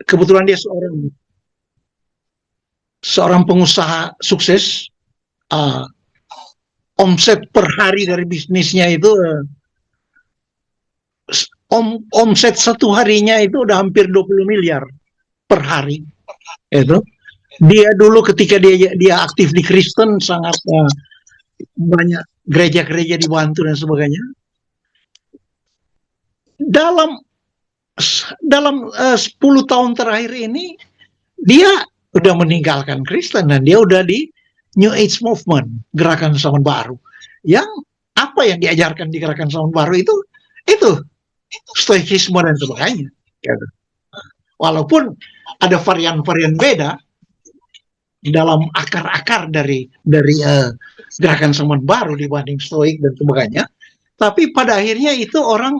kebetulan dia seorang pengusaha sukses. Omset per hari dari bisnisnya itu omset satu harinya itu udah hampir 20 miliar per hari. Itu dia dulu ketika dia aktif di Kristen sangat banyak gereja-gereja dibantu dan sebagainya. Dalam 10 tahun terakhir ini dia udah meninggalkan Kristen dan dia udah di New Age Movement, gerakan zaman baru. Yang apa yang diajarkan di gerakan zaman baru itu stoikisme dan sebagainya. Walaupun ada varian-varian beda di dalam akar-akar dari gerakan zaman baru dibanding stoik dan sebagainya, tapi pada akhirnya itu orang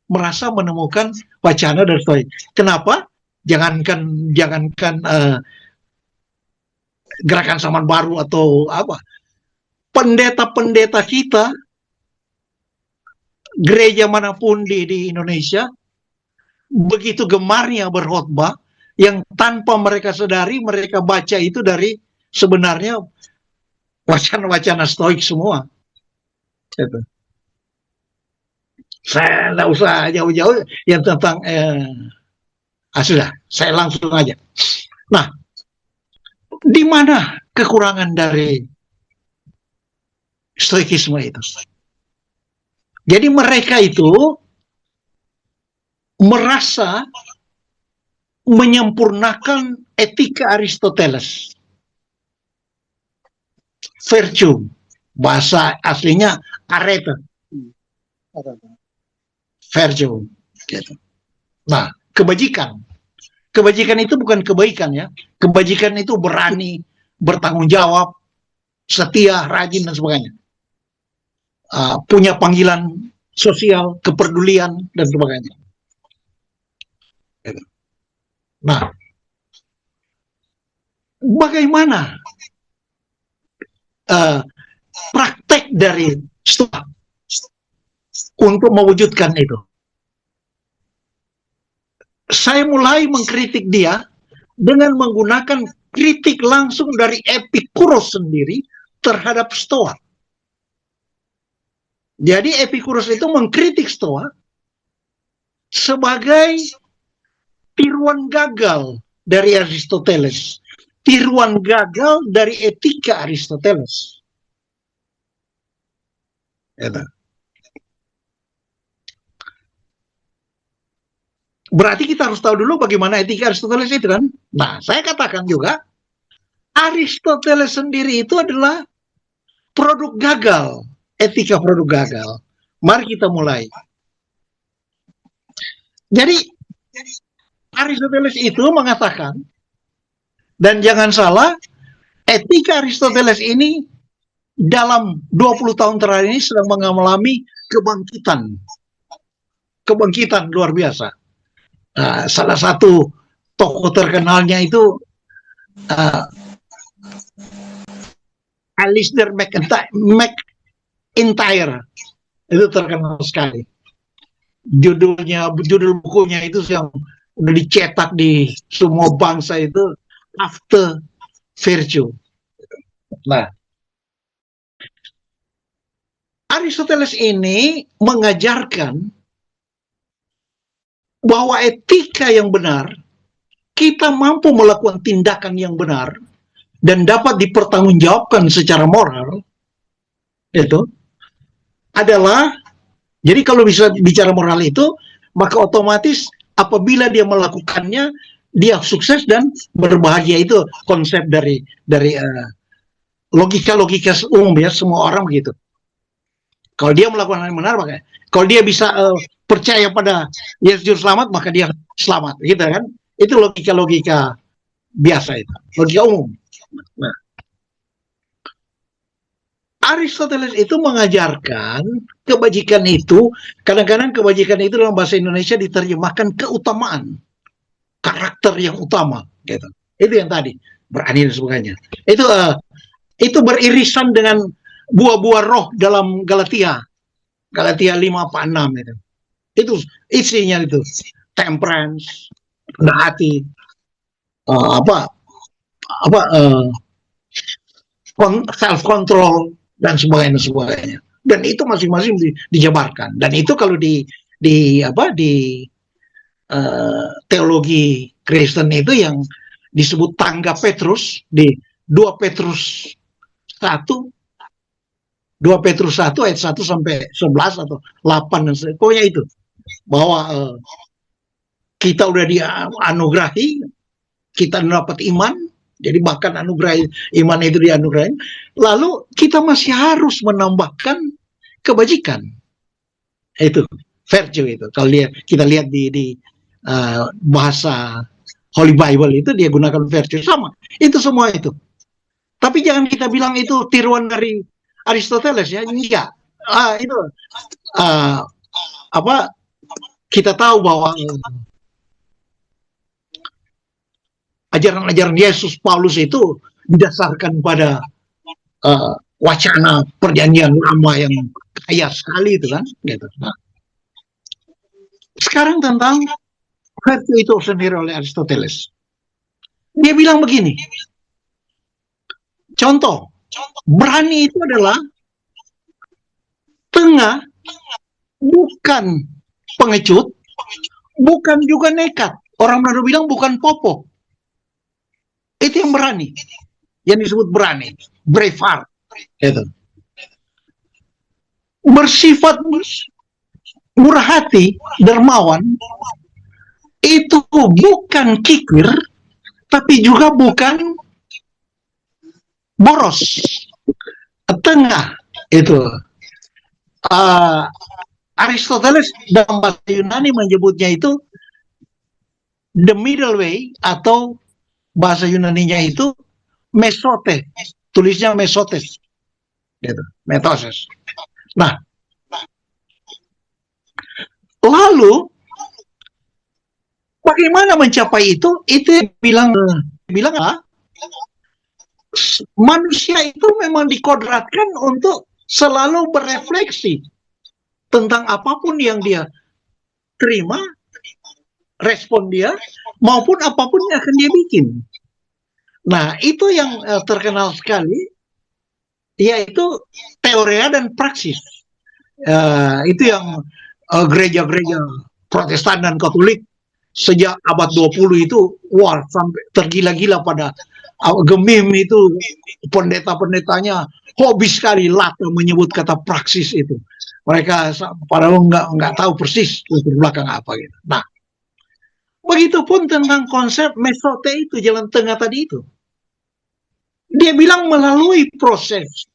merasa menemukan wacana dari stoik. Kenapa? Jangankan gerakan zaman baru atau apa, pendeta-pendeta kita gereja manapun di Indonesia begitu gemarnya berkhotbah yang tanpa mereka sadari mereka baca itu dari sebenarnya wacana-wacana stoik semua. Gitu. Saya tidak usah jauh-jauh yang tentang sudah, saya langsung aja. Nah, di mana kekurangan dari stoikisme itu? Jadi mereka itu merasa menyempurnakan etika Aristoteles. Virtue, bahasa aslinya arete. Virtue. Gitu. Nah, kebajikan. Kebajikan itu bukan kebaikan ya. Kebajikan itu berani, bertanggung jawab, setia, rajin dan sebagainya. Punya panggilan sosial, kepedulian dan sebagainya. Nah, bagaimana praktek dari Stoa untuk mewujudkan itu? Saya mulai mengkritik dia dengan menggunakan kritik langsung dari Epikuros sendiri terhadap Stoa. Jadi Epikuros itu mengkritik Stoa sebagai tiruan gagal dari Aristoteles, tiruan gagal dari etika Aristoteles. Berarti kita harus tahu dulu bagaimana etika Aristoteles itu kan. Nah, saya katakan juga Aristoteles sendiri itu adalah produk gagal, etika produk gagal. Mari kita mulai. Jadi Aristoteles itu mengatakan, dan jangan salah, etika Aristoteles ini dalam 20 tahun terakhir ini sedang mengalami kebangkitan. Kebangkitan luar biasa. Salah satu tokoh terkenalnya itu Alistair MacIntyre. Itu terkenal sekali. Judul bukunya itu yang udah dicetak di semua bangsa itu, After Virtue. Nah, Aristoteles ini mengajarkan bahwa etika yang benar, kita mampu melakukan tindakan yang benar dan dapat dipertanggungjawabkan secara moral, itu adalah, jadi kalau bisa bicara moral itu, maka otomatis apabila dia melakukannya, dia sukses dan berbahagia. Itu konsep dari logika umum ya, semua orang begitu. Kalau dia melakukan hal yang benar, maka kalau dia bisa percaya pada Yesus Juru Selamat, maka dia selamat, gitu kan? Itu logika biasa itu, logika umum. Nah, Aristoteles itu mengajarkan kebajikan itu, kadang-kadang kebajikan itu dalam bahasa Indonesia diterjemahkan keutamaan, karakter yang utama, gitu. Itu yang tadi, berani dan sebagainya. Itu beririsan dengan buah-buah roh dalam Galatia 5 apa 6 itu. Itu isinya itu, temperance, rendah hati, apa apa self control dan sebagainya. Dan itu masing-masing dijabarkan. Dan itu kalau di apa di teologi Kristen itu yang disebut tangga Petrus di 2 Petrus 1 ayat 1 sampai 11 atau 8 dan sebagainya. Pokoknya itu bahwa kita udah dianugerahi, kita dapat iman, jadi bahkan anugerah iman itu dianugerahi, lalu kita masih harus menambahkan kebajikan. Itu virtue itu. Kalau kita lihat di bahasa Holy Bible itu dia gunakan virtue sama. Itu semua itu. Tapi jangan kita bilang itu tiruan dari Aristoteles ya, enggak. Itu apa kita tahu bahwa ajaran-ajaran Yesus Paulus itu didasarkan pada wacana perjanjian lama yang kaya sekali itu kan, gitu. Nah, sekarang tentang virtue itu sendiri oleh Aristoteles. Dia bilang begini, contoh, berani itu adalah tengah, bukan pengecut, bukan juga nekat. Orang Manado bilang bukan popo. Itu yang berani, yang disebut berani, brave heart. Gitu. Bersifat murah hati, dermawan, itu bukan kikir, tapi juga bukan boros, tengah. Itu Aristoteles dalam bahasa Yunani menyebutnya itu the middle way, atau bahasa Yunaninya itu mesote, tulisnya mesotes, gitu, metoses. Nah, lalu bagaimana mencapai itu? Itu bilang manusia itu memang dikodratkan untuk selalu berefleksi tentang apapun yang dia terima, respon dia, maupun apapun yang akan dia bikin. Nah, itu yang terkenal sekali, yaitu teoria dan praksis. Itu yang gereja-gereja Protestan dan Katolik sejak abad 20 itu, wah, sampai tergila-gila pada gemim itu, pendeta-pendetanya hobi sekali lata menyebut kata praksis itu. Mereka padahal nggak tahu persis latar belakang apa gitu. Nah, begitupun tentang konsep mesote itu, jalan tengah tadi itu. Dia bilang melalui proses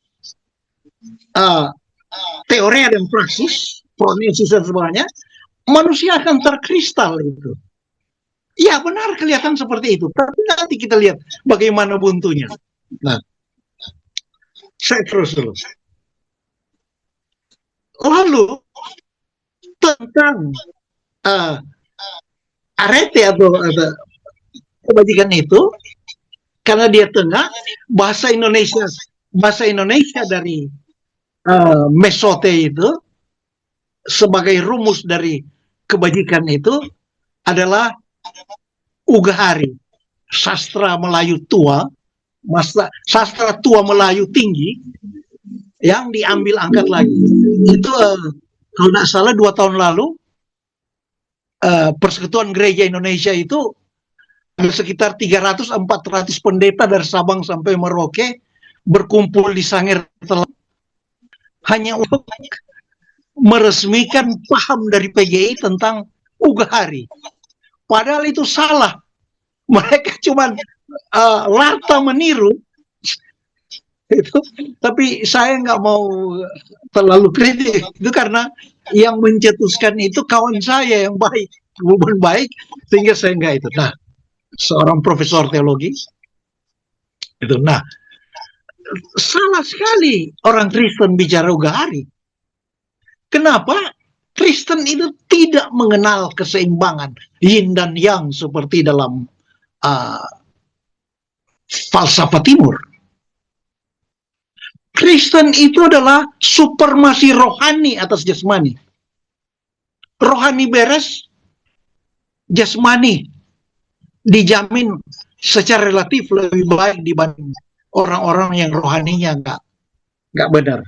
teori dan praksis, prognosis dan sebagainya, manusia akan terkristal itu. Ya benar, kelihatan seperti itu. Tapi nanti kita lihat bagaimana buntunya. Nah, saya terus dulu. Lalu tentang arete atau kebajikan itu, karena dia tengah, bahasa Indonesia dari mesote itu sebagai rumus dari kebajikan itu adalah ugahari, sastra Melayu tua, sastra tua Melayu tinggi yang diambil angkat lagi. Itu kalau tidak salah 2 tahun lalu Persekutuan Gereja Indonesia itu ada sekitar 300-400 pendeta dari Sabang sampai Merauke berkumpul di Sangir hanya untuk meresmikan paham dari PGI tentang ugahari. Padahal itu salah. Mereka cuma lata meniru itu, tapi saya nggak mau terlalu kritik itu karena yang mencetuskan itu kawan saya yang baik, hubungan baik, sehingga saya nggak itu. Nah, seorang profesor teologi itu. Nah, salah sekali orang Kristen bicara ugahari. Kenapa? Kristen itu tidak mengenal keseimbangan yin dan yang seperti dalam falsafah timur. Kristen itu adalah supremasi rohani atas jasmani. Rohani beres, jasmani dijamin secara relatif lebih baik dibanding orang-orang yang rohaninya nggak benar.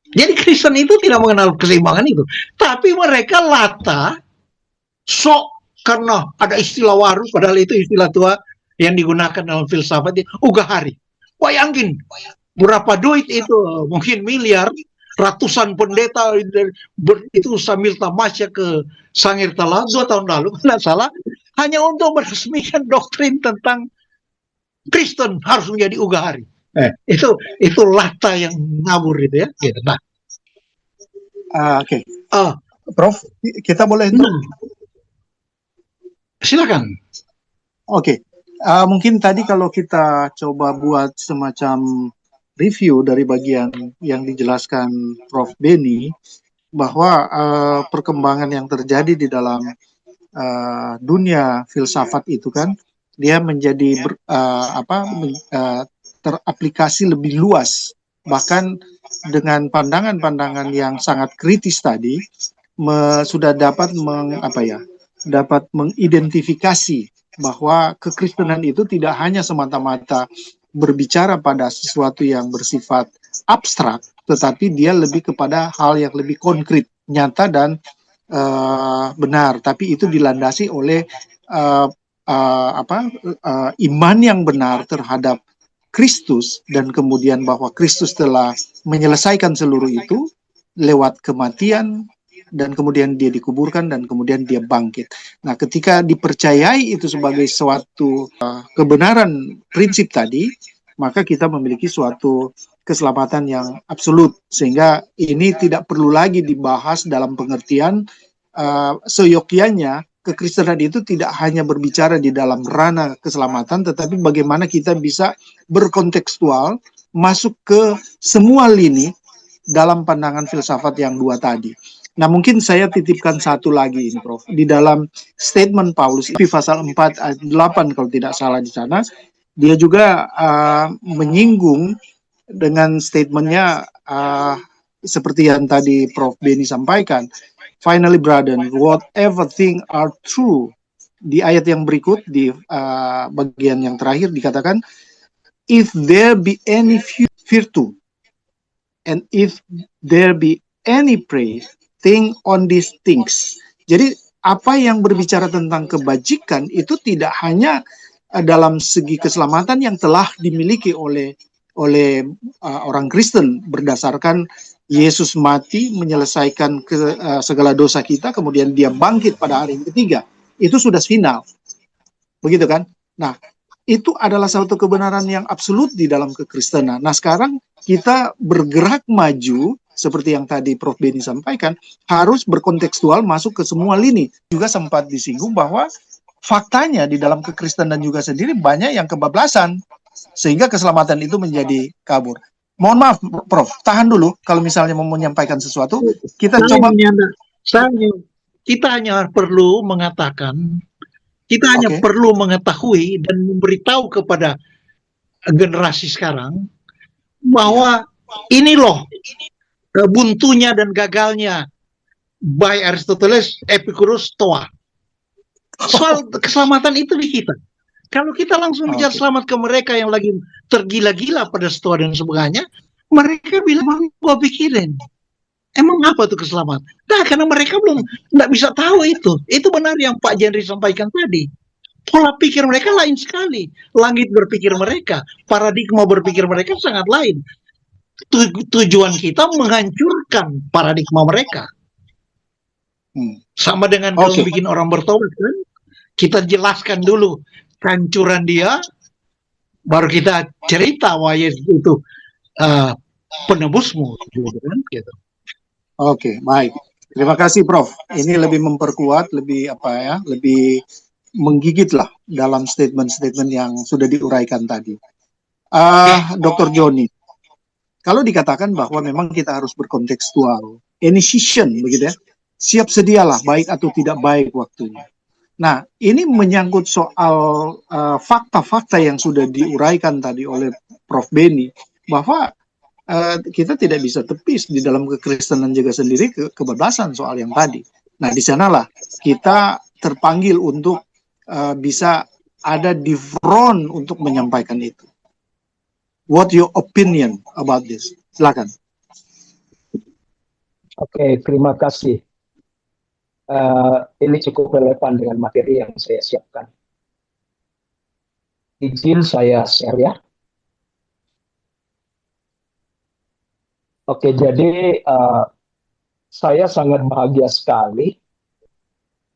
Jadi Kristen itu tidak mengenal keseimbangan itu, tapi mereka lata sok karena ada istilah baru, padahal itu istilah tua yang digunakan dalam filsafat itu ugahari. Bayangin berapa duit itu, mungkin miliar, ratusan pendeta itu sambil tamasya ke Sangir Talah 2 tahun lalu, tidak salah, hanya untuk meresmikan doktrin tentang Kristen harus menjadi ugahari. Itu lata yang ngabur itu ya. Gitu. Nah, Oke. Prof, kita boleh silakan. Oke. Mungkin tadi kalau kita coba buat semacam review dari bagian yang dijelaskan Prof. Beni, bahwa perkembangan yang terjadi di dalam dunia filsafat itu kan, dia menjadi teraplikasi lebih luas, bahkan dengan pandangan-pandangan yang sangat kritis tadi sudah dapat dapat mengidentifikasi bahwa kekristenan itu tidak hanya semata-mata berbicara pada sesuatu yang bersifat abstrak, tetapi dia lebih kepada hal yang lebih konkret, nyata dan benar. Tapi itu dilandasi oleh iman yang benar terhadap Kristus, dan kemudian bahwa Kristus telah menyelesaikan seluruh itu lewat kematian, dan kemudian dia dikuburkan, dan kemudian dia bangkit. Nah, ketika dipercayai itu sebagai suatu kebenaran prinsip tadi, maka kita memiliki suatu keselamatan yang absolut, sehingga ini tidak perlu lagi dibahas dalam pengertian seyogyanya. Kekristenan itu tidak hanya berbicara di dalam ranah keselamatan, tetapi bagaimana kita bisa berkontekstual masuk ke semua lini dalam pandangan filsafat yang 2 tadi. Nah, mungkin saya titipkan satu lagi ini, Prof. Di dalam statement Paulus, pasal 4 ayat 8 kalau tidak salah di sana, dia juga menyinggung dengan statementnya seperti yang tadi Prof. Beni sampaikan. Finally, brethren, whatever things are true. Di ayat yang berikut, di bagian yang terakhir dikatakan, if there be any virtue, and if there be any praise, think on these things. Jadi apa yang berbicara tentang kebajikan itu tidak hanya dalam segi keselamatan yang telah dimiliki oleh orang Kristen berdasarkan Yesus mati menyelesaikan segala dosa kita, kemudian dia bangkit pada hari yang ketiga. Itu sudah final. Begitu kan? Nah, itu adalah satu kebenaran yang absolut di dalam kekristenan. Nah, sekarang kita bergerak maju, seperti yang tadi Prof. Beni sampaikan, harus berkontekstual masuk ke semua lini. Juga sempat disinggung bahwa faktanya di dalam kekristenan juga sendiri banyak yang kebablasan, sehingga keselamatan itu menjadi kabur. Mohon maaf, Prof. Tahan dulu. Kalau misalnya mau menyampaikan sesuatu, kita coba. Kita hanya perlu mengatakan, kita hanya perlu mengetahui dan memberitahu kepada generasi sekarang bahwa ini loh buntunya dan gagalnya by Aristoteles, Epicurus, Stoa. Soal keselamatan itu di kita. Kalau kita langsung bicara selamat ke mereka yang lagi tergila-gila pada Stoa dan sebagainya, mereka bilang, gua pikirin, emang apa tuh keselamatan? Nah, karena mereka belum nggak bisa tahu itu. Itu benar yang Pak Jenry sampaikan tadi. Pola pikir mereka lain sekali. Langit berpikir mereka, paradigma berpikir mereka sangat lain. Tujuan kita menghancurkan paradigma mereka. Sama dengan kalau bikin orang bertobat kan, kita jelaskan dulu kehancuran dia, baru kita cerita bahwa Yesus itu penebusmu, gitu. Oke, baik. Terima kasih, Prof. Ini lebih memperkuat, lebih lebih menggigit lah dalam statement-statement yang sudah diuraikan tadi. Dr. Joni, kalau dikatakan bahwa memang kita harus berkontekstual, initiation, begitu ya, siap sedialah baik atau tidak baik waktunya. Nah, ini menyangkut soal fakta-fakta yang sudah diuraikan tadi oleh Prof. Beni, bahwa kita tidak bisa tepis di dalam kekristenan juga sendiri kebablasan soal yang tadi. Nah, di sanalah kita terpanggil untuk bisa ada di front untuk menyampaikan itu. What your opinion about this? Silakan. Oke, terima kasih. Ini cukup relevan dengan materi yang saya siapkan. Izin saya share ya. Oke, jadi saya sangat bahagia sekali.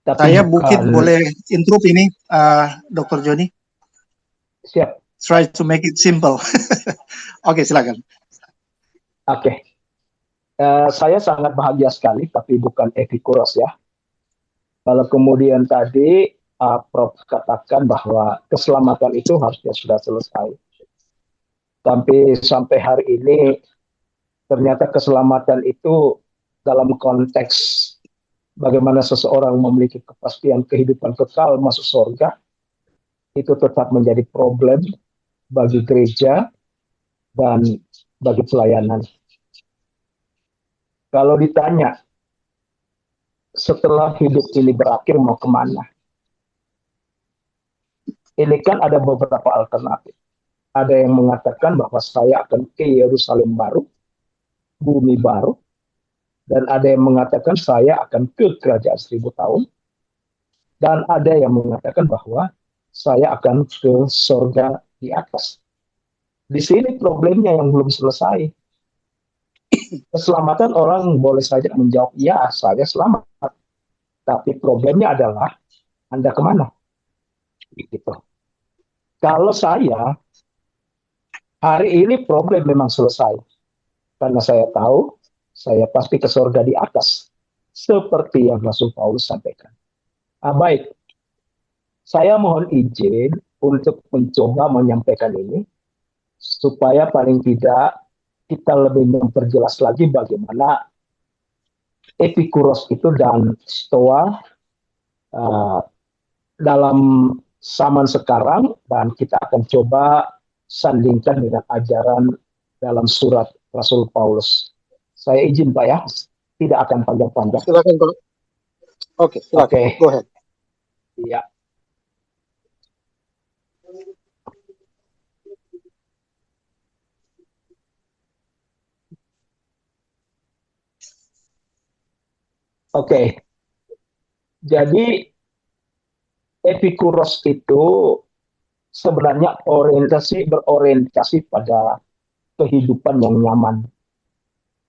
Tapi Saya mungkin boleh interrupt ini, Dr. Joni. Siap. Try to make it simple. Oke, silakan. Oke. Saya sangat bahagia sekali, tapi bukan Epikuros ya. Kalau kemudian tadi Prof katakan bahwa keselamatan itu harusnya sudah selesai. Tapi sampai hari ini ternyata keselamatan itu dalam konteks bagaimana seseorang memiliki kepastian kehidupan kekal masuk surga itu tetap menjadi problem bagi gereja dan bagi pelayanan. Kalau ditanya setelah hidup ini berakhir mau kemana? Ini kan ada beberapa alternatif. Ada yang mengatakan bahwa saya akan ke Yerusalem baru, bumi baru, dan ada yang mengatakan saya akan ke kerajaan 1000 tahun, dan ada yang mengatakan bahwa saya akan ke surga di atas. Di sini problemnya yang belum selesai. Keselamatan orang boleh saja menjawab, ya saya selamat. Tapi problemnya adalah, Anda kemana? Gitu. Kalau saya, hari ini problem memang selesai. Karena saya tahu, saya pasti ke surga di atas. Seperti yang Rasul Paulus sampaikan. Baik, saya mohon izin untuk mencoba menyampaikan ini, supaya paling tidak kita lebih memperjelas lagi bagaimana Epikuros itu dan Stoa dalam zaman sekarang, dan kita akan coba sandingkan dengan ajaran dalam surat Rasul Paulus. Saya izin Pak ya, tidak akan panjang-panjang. Silakan Pak. Oke, silakan. Oke. Go ahead. Iya. Oke. Jadi Epikuros itu sebenarnya berorientasi pada kehidupan yang nyaman.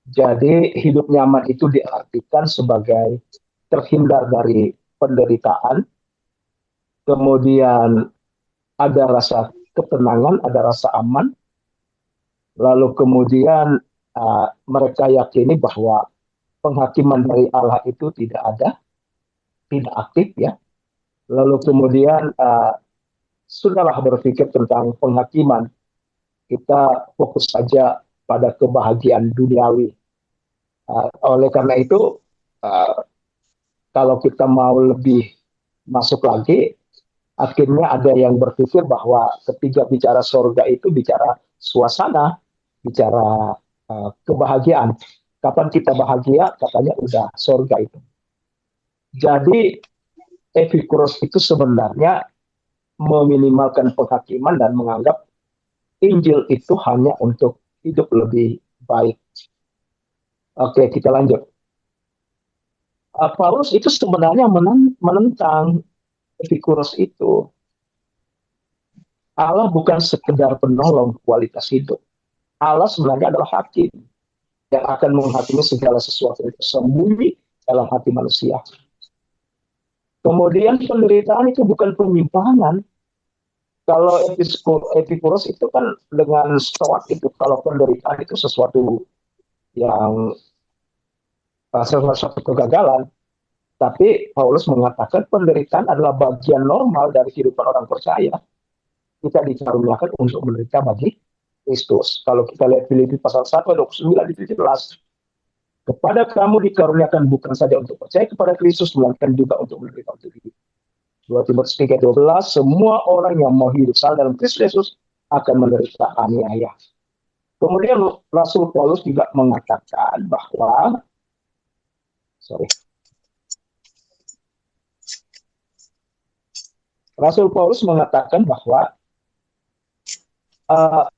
Jadi hidup nyaman itu diartikan sebagai terhindar dari penderitaan, kemudian ada rasa ketenangan, ada rasa aman, lalu kemudian mereka yakini bahwa penghakiman dari Allah itu tidak ada, tidak aktif ya. Lalu kemudian sudahlah berpikir tentang penghakiman, kita fokus saja pada kebahagiaan duniawi. Oleh karena itu, kalau kita mau lebih masuk lagi, akhirnya ada yang berpikir bahwa ketika bicara surga itu bicara suasana, bicara kebahagiaan. Kapan kita bahagia, katanya udah surga itu. Jadi Epikuros itu sebenarnya meminimalkan penghakiman dan menganggap Injil itu hanya untuk hidup lebih baik. Oke, kita lanjut. Paulus itu sebenarnya menentang Epikuros itu. Allah bukan sekedar penolong kualitas hidup. Allah sebenarnya adalah hakim yang akan menghakimi segala sesuatu yang tersembunyi dalam hati manusia. Kemudian penderitaan itu bukan penyimpangan. Kalau Epikuros itu kan dengan stoik itu, kalau penderitaan itu sesuatu yang sesuatu kegagalan. Tapi Paulus mengatakan penderitaan adalah bagian normal dari kehidupan orang percaya. Kita dikaruniakan untuk menderita bagi Kristus. Kalau kita lihat Filipi pasal 1 ayat 29 di 17, kepada kamu dikaruniakan bukan saja untuk percaya kepada Kristus, melainkan juga untuk menderita untuk hidup. 2 Timotius 3:12, semua orang yang mau hidup salah dalam Kristus Yesus akan menderita aniaya. Kemudian Rasul Paulus juga mengatakan bahwa Rasul Paulus mengatakan bahwa uh,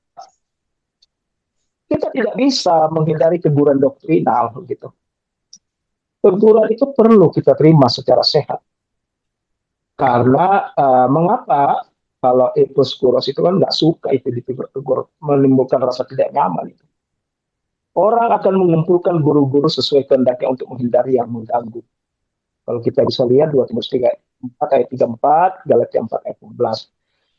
kita tidak bisa menghindari teguran doktrinal gitu. Teguran itu perlu kita terima secara sehat. Karena mengapa kalau Episkuros itu kan nggak suka itu ditegur-tegur, menimbulkan rasa tidak nyaman. Itu. Orang akan mengumpulkan guru-guru sesuai kehendaknya untuk menghindari yang mengganggu. Kalau kita bisa lihat 2 Timotius 3 ayat 34, Galatia 4 ayat 14.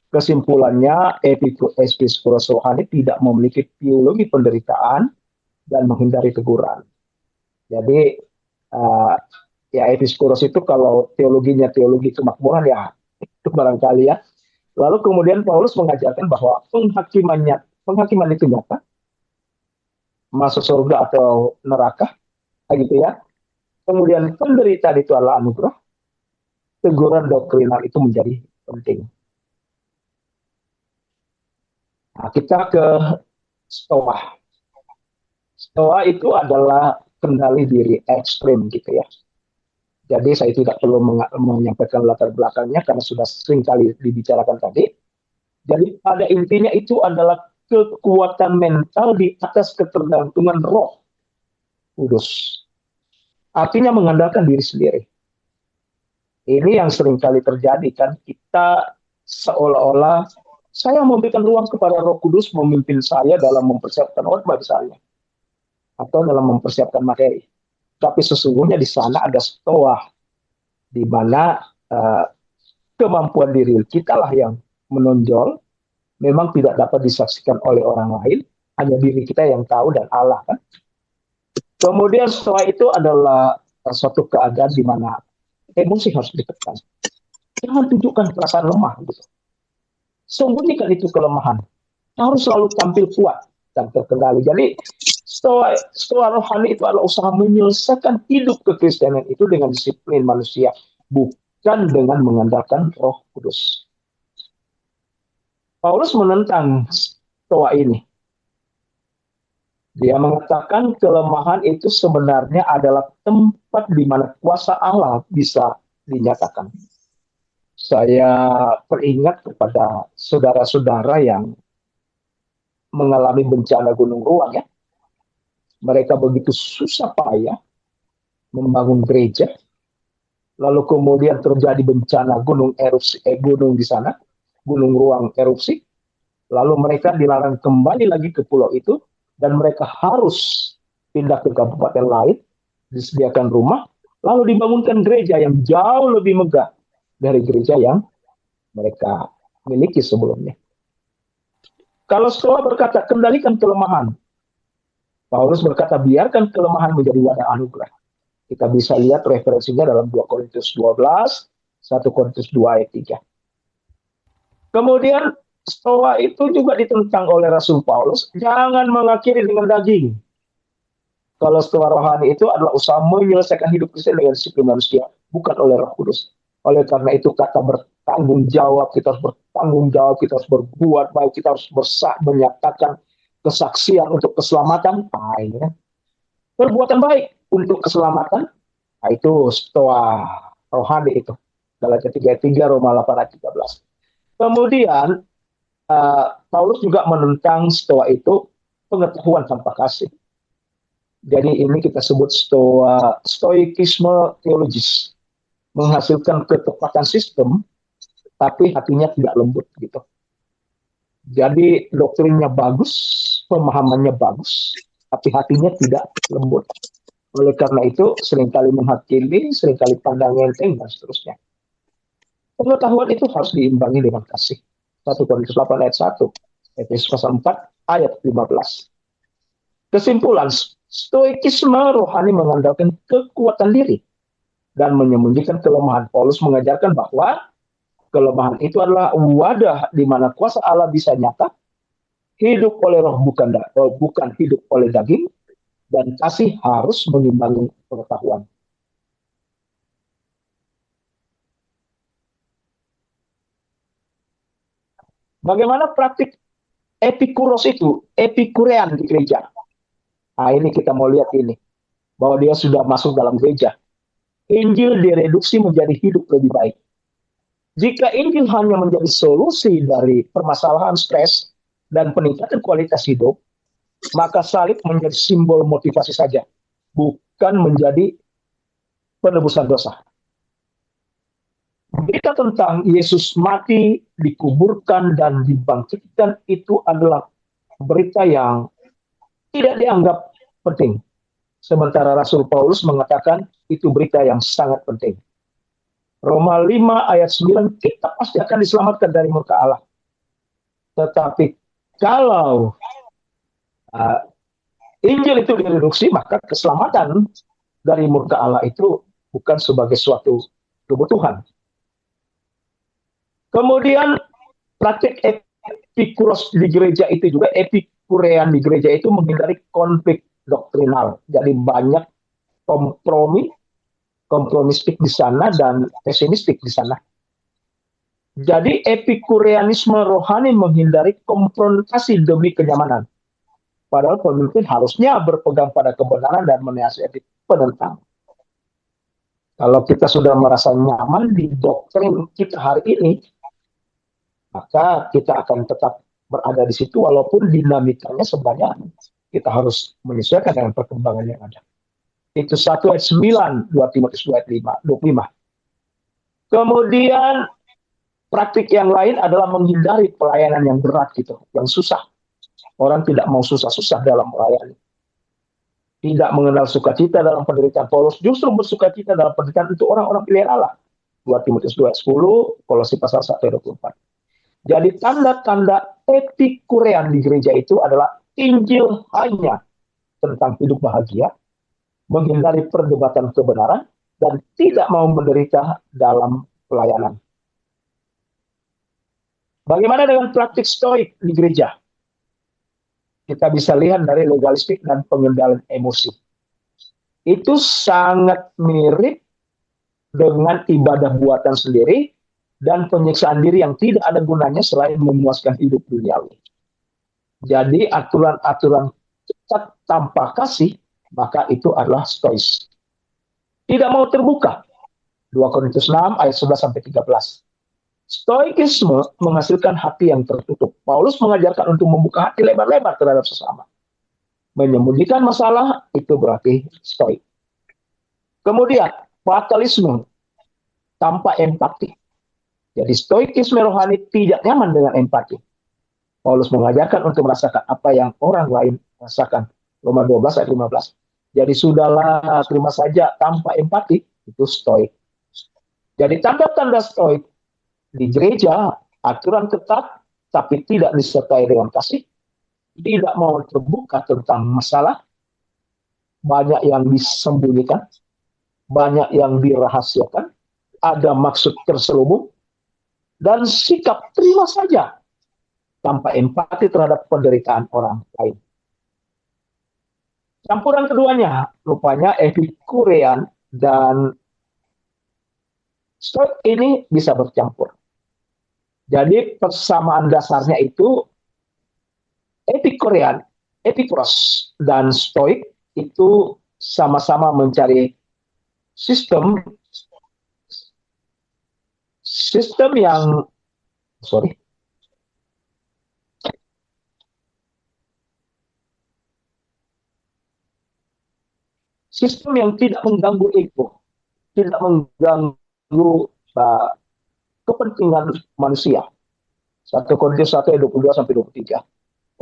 Kesimpulannya, Episkuros rohani tidak memiliki teologi penderitaan dan menghindari teguran. Jadi ya Episkuros itu kalau teologinya teologi kemakmuran ya itu barangkali ya. Lalu kemudian Paulus mengajarkan bahwa penghakiman itu nyata, masuk surga atau neraka, gitu ya. Kemudian penderitaan itu adalah anugerah, teguran doktrinal itu menjadi penting. Nah, kita ke Stoa. Stoa itu adalah kendali diri ekstrim gitu ya. Jadi saya tidak perlu menyampaikan latar belakangnya karena sudah sering kali dibicarakan tadi. Jadi pada intinya itu adalah kekuatan mental di atas ketergantungan roh kudus. Artinya mengandalkan diri sendiri. Ini yang sering kali terjadi kan, kita seolah-olah saya memberikan ruang kepada Roh Kudus memimpin saya dalam mempersiapkan khotbah misalnya, atau dalam mempersiapkan materi. Tapi sesungguhnya di sana ada stoa, di mana kemampuan diri kita lah yang menonjol, memang tidak dapat disaksikan oleh orang lain, hanya diri kita yang tahu dan Allah kan. Kemudian stoa itu adalah suatu keadaan di mana emosi harus ditekan. Jangan tunjukkan perasaan lemah. Gitu. Sembunyikan itu kelemahan. Harus selalu tampil kuat dan terkendali. Jadi stoa rohani itu adalah usaha menyelesaikan hidup kekristenan itu dengan disiplin manusia, bukan dengan mengandalkan Roh Kudus. Paulus menentang stoa ini. Dia mengatakan kelemahan itu sebenarnya adalah tempat di mana kuasa Allah bisa dinyatakan. Saya peringat kepada saudara-saudara yang mengalami bencana gunung ruang ya. Mereka begitu susah payah membangun gereja. Lalu kemudian terjadi bencana gunung erupsi, gunung di sana, gunung ruang erupsi. Lalu mereka dilarang kembali lagi ke pulau itu. Dan mereka harus pindah ke kabupaten lain, disediakan rumah, lalu dibangunkan gereja yang jauh lebih megah dari gereja yang mereka miliki sebelumnya. Kalau Stoa berkata, kendalikan kelemahan. Paulus berkata, biarkan kelemahan menjadi wadah anugerah. Kita bisa lihat referensinya dalam 2 Korintus 12, 1 Korintus 2 ayat 3. Kemudian, Stoa itu juga ditentang oleh Rasul Paulus, jangan mengakhiri dengan daging. Kalau stoa rohani itu adalah usaha menyelesaikan hidup Kristen dengan disiplin manusia, bukan oleh Roh Kudus. Oleh karena itu kata bertanggung jawab, kita harus bertanggung jawab, kita harus berbuat baik, kita harus menyatakan kesaksian untuk keselamatan. Ya. Perbuatan baik untuk keselamatan, itu stoa rohani itu. Galatia 3:3, Roma 8:13. Kemudian Paulus juga menentang stoa itu pengetahuan tanpa kasih. Jadi ini kita sebut stoikisme teologis, menghasilkan ketepatan sistem, tapi hatinya tidak lembut gitu. Jadi doktrinnya bagus, pemahamannya bagus, tapi hatinya tidak lembut. Oleh karena itu seringkali menghakimi, seringkali pandang enteng dan seterusnya. Pengetahuan itu harus diimbangi dengan kasih. 1 Korintus 8 ayat 1, Efesus 4 ayat 15. Kesimpulan, stoikisme rohani mengandalkan kekuatan diri dan menyembunyikan kelemahan. Paulus mengajarkan bahwa kelemahan itu adalah wadah di mana kuasa Allah bisa nyata, hidup oleh roh bukan hidup oleh daging, dan kasih harus mengimbangi pengetahuan. Bagaimana praktik epikuros itu, epikurean di gereja? Nah ini kita mau lihat ini, bahwa dia sudah masuk dalam gereja. Injil direduksi menjadi hidup lebih baik. Jika Injil hanya menjadi solusi dari permasalahan stres dan peningkatan kualitas hidup, maka salib menjadi simbol motivasi saja, bukan menjadi penebusan dosa. Berita tentang Yesus mati, dikuburkan, dan dibangkitkan itu adalah berita yang tidak dianggap penting. Sementara Rasul Paulus mengatakan itu berita yang sangat penting. Roma 5 ayat 9, kita pasti akan diselamatkan dari murka Allah. Tetapi kalau Injil itu direduksi, maka keselamatan dari murka Allah itu bukan sebagai suatu kebutuhan. Kemudian praktik epikuros di gereja itu juga, epikurean di gereja itu menghindari konflik doktrinal. Jadi banyak kompromistik di sana dan pesimistik di sana. Jadi epikureanisme rohani menghindari konfrontasi demi kenyamanan. Padahal pemimpin harusnya berpegang pada kebenaran dan menasihati penentang. Kalau kita sudah merasa nyaman di doktrin kita hari ini, maka kita akan tetap berada di situ walaupun dinamikanya sebenarnya kita harus menyesuaikan dengan perkembangan yang ada. Itu 1 ayat 9, 2 Timotius 2 ayat 25. Kemudian praktik yang lain adalah menghindari pelayanan yang berat gitu, yang susah. Orang tidak mau susah-susah dalam melayani. Tidak mengenal sukacita dalam penderitaan. Paulus justru bersukacita dalam penderitaan untuk orang-orang pilihan Allah. 2 Timotius 2 ayat 10, Kolose pasal 1 ayat 24. Jadi tanda-tanda epikurean di gereja itu adalah Injil hanya tentang hidup bahagia, menghindari perdebatan kebenaran, dan tidak mau menderita dalam pelayanan. Bagaimana dengan praktik stoik di gereja? Kita bisa lihat dari legalistik dan pengendalian emosi. Itu sangat mirip dengan ibadah buatan sendiri dan penyiksaan diri yang tidak ada gunanya selain memuaskan hidup duniawi. Jadi aturan-aturan ketat tanpa kasih, maka itu adalah stois. Tidak mau terbuka. 2 Korintus 6 ayat 11-13. Stoikisme menghasilkan hati yang tertutup. Paulus mengajarkan untuk membuka hati lebar-lebar terhadap sesama. Menyembunyikan masalah itu berarti stoik. Kemudian fatalisme tanpa empati. Jadi stoikisme rohani tidak nyaman dengan empati. Paulus mengajarkan untuk merasakan apa yang orang lain rasakan. Roma 12 ayat 15. Jadi sudahlah, terima saja tanpa empati, itu stoik. Jadi tanda-tanda stoik di gereja, aturan ketat, tapi tidak disertai dengan kasih, tidak mau terbuka tentang masalah, banyak yang disembunyikan, banyak yang dirahasiakan, ada maksud terselubung, dan sikap terima saja tanpa empati terhadap penderitaan orang lain. Campuran keduanya, rupanya epikurean dan stoik ini bisa bercampur. Jadi persamaan dasarnya itu epikurean, epikuros, dan stoik itu sama-sama mencari sistem yang sistem yang tidak mengganggu ego, tidak mengganggu kepentingan manusia. 1 Korintus 1 ayat 22-23.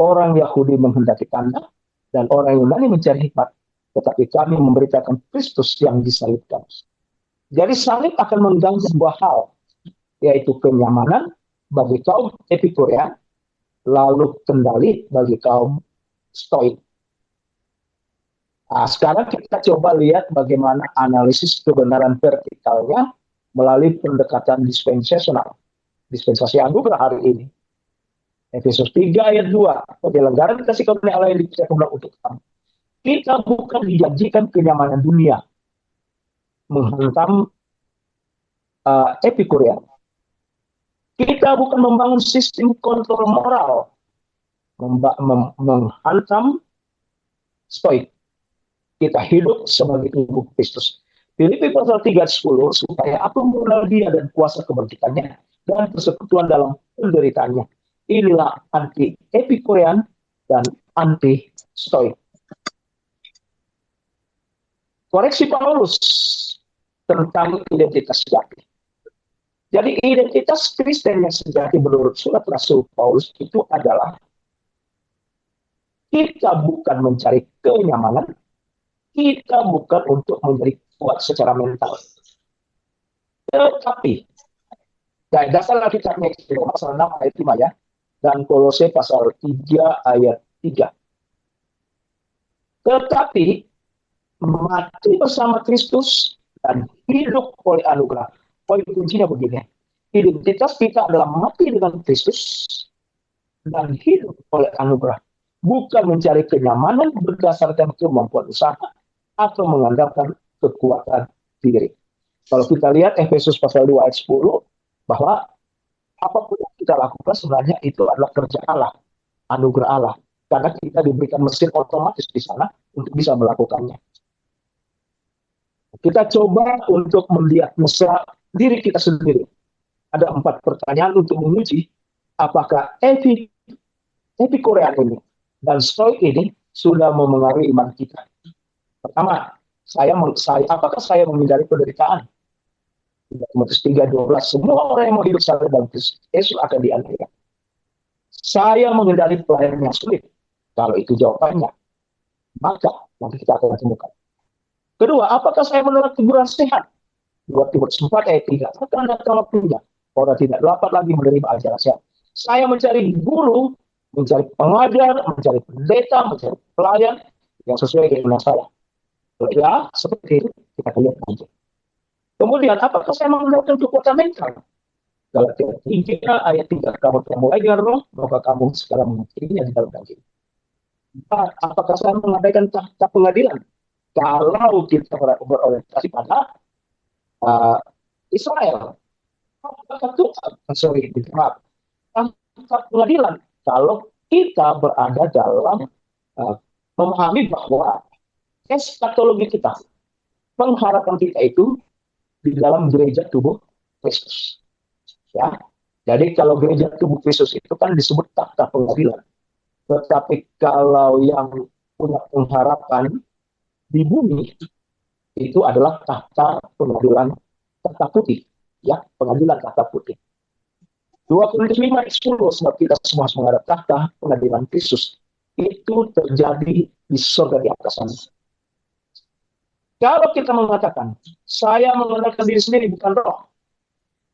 Orang Yahudi menghendaki tanda dan orang Yunani mencari hikmat, tetapi kami memberitakan Kristus yang disalibkan. Jadi salib akan mengganggu sebuah hal, yaitu kenyamanan bagi kaum epikurean, lalu kendali bagi kaum stoik. Nah, sekarang kita coba lihat bagaimana analisis kebenaran vertikalnya melalui pendekatan dispensasional. Dispensasi anugerah hari ini. Efesus 3 ayat 2. Penyelenggaraan kasih karunia Allah yang dipercayakan untuk kamu. Kita bukan dijanjikan kenyamanan dunia. Menghantam epikurean. Kita bukan membangun sistem kontrol moral. Menghantam stoik. Kita hidup sebagai tubuh Kristus. Filipi pasal 3 ayat 10, supaya aku mengenal dia dan kuasa kebangkitannya dan persekutuan dalam penderitaannya. Inilah anti epikurean dan anti stoik. Koreksi Paulus tentang identitas sejati. Jadi identitas Kristen yang sejati menurut surat Rasul Paulus itu adalah kita bukan mencari kenyamanan, kita bukan untuk menjadi kuat secara mental. Tetapi, dasar Alkitabnya pasal 6 ayat 5 ya, dan Kolose pasal 3 ayat 3. Tetapi, mati bersama Kristus dan hidup oleh anugerah. Poin kuncinya begini, identitas kita adalah mati dengan Kristus dan hidup oleh anugerah. Bukan mencari kenyamanan berdasarkan kemampuan usaha atau mengandalkan kekuatan diri. Kalau kita lihat Efesus pasal 2 ayat 10, bahwa apapun yang kita lakukan sebenarnya itu adalah kerja Allah, anugerah Allah. Karena kita diberikan mesin otomatis di sana untuk bisa melakukannya. Kita coba untuk melihat mesra diri kita sendiri. Ada 4 pertanyaan untuk menguji apakah epikurean ini dan stoik ini sudah memengaruhi iman kita. Pertama, apakah saya menghindari penderitaan? Timotius 3:12, semua orang yang mau hidup sabar dalam Kristus Yesus akan dianiaya. Saya menghindari pelayanan yang sulit. Kalau itu jawabannya, maka nanti kita akan temukan. Kedua, apakah saya menolak teguran sehat? 2 Timotius 4 ayat 3, akan datang waktunya orang tidak dapat lagi menerima ajaran sehat. Saya mencari guru, mencari pengajar, mencari pendeta, mencari pelayan yang sesuai dengan saya. Ya, seperti itu kita lihat nanti. Kemudian, apakah saya menggunakan kekuatan mental? Galatia 3 ayat 3, kamu telah mulai dengan roh, maka kamu sekarang mengertinya di dalam daging. Apakah saya mengabaikan tahta pengadilan? Kalau kita berorientasi pada Israel, apakah tahta pengadilan? Kalau kita berada dalam memahami bahwa eskatologi kita, pengharapan kita itu di dalam gereja tubuh Kristus. Ya, jadi kalau gereja tubuh Kristus itu kan disebut tahta pengadilan. Tetapi kalau yang punya pengharapan di bumi itu adalah tahta pengadilan tahta putih, ya, pengadilan tahta putih. 2 Korintus 5 ayat 10, sebab kita semua menghadap tahta pengadilan Kristus. Itu terjadi di surga di atas sana. Kalau kita mengatakan, saya mengandalkan diri sendiri bukan roh,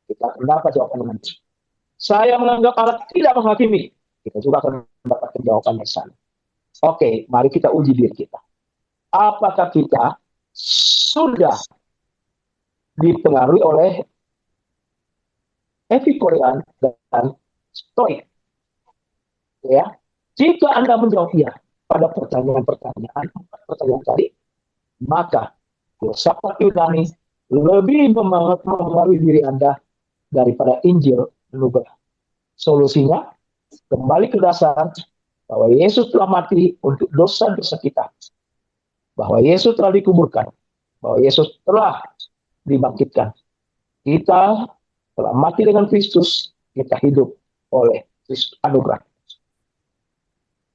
kita akan dapat jawaban nanti. Saya menganggap Allah tidak menghakimi, kita juga akan mendapatkan jawaban di sana. Oke, mari kita uji diri kita. Apakah kita sudah dipengaruhi oleh epikurean dan stoik? Ya, jika Anda menjawab ya pada pertanyaan-pertanyaan tadi, maka filsafat Yunani lebih mempengaruhi diri Anda daripada Injil anugerah. Solusinya, kembali ke dasar bahwa Yesus telah mati untuk dosa-dosa kita. Bahwa Yesus telah dikuburkan. Bahwa Yesus telah dibangkitkan. Kita telah mati dengan Kristus, kita hidup oleh Kristus anugerah.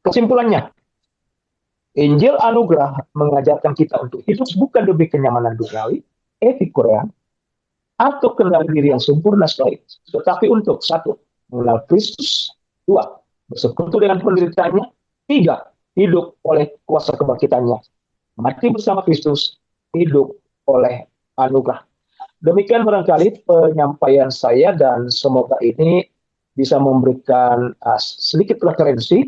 Kesimpulannya, Injil anugerah mengajarkan kita untuk hidup bukan demi kenyamanan duniawi, epikurean, atau kendali diri yang sempurna stoik, tetapi untuk 1, mengenal Kristus, 2, bersekutu dengan penderitaannya, 3, hidup oleh kuasa kebangkitannya, mati bersama Kristus, hidup oleh anugerah. Demikian barangkali penyampaian saya dan semoga ini bisa memberikan sedikit referensi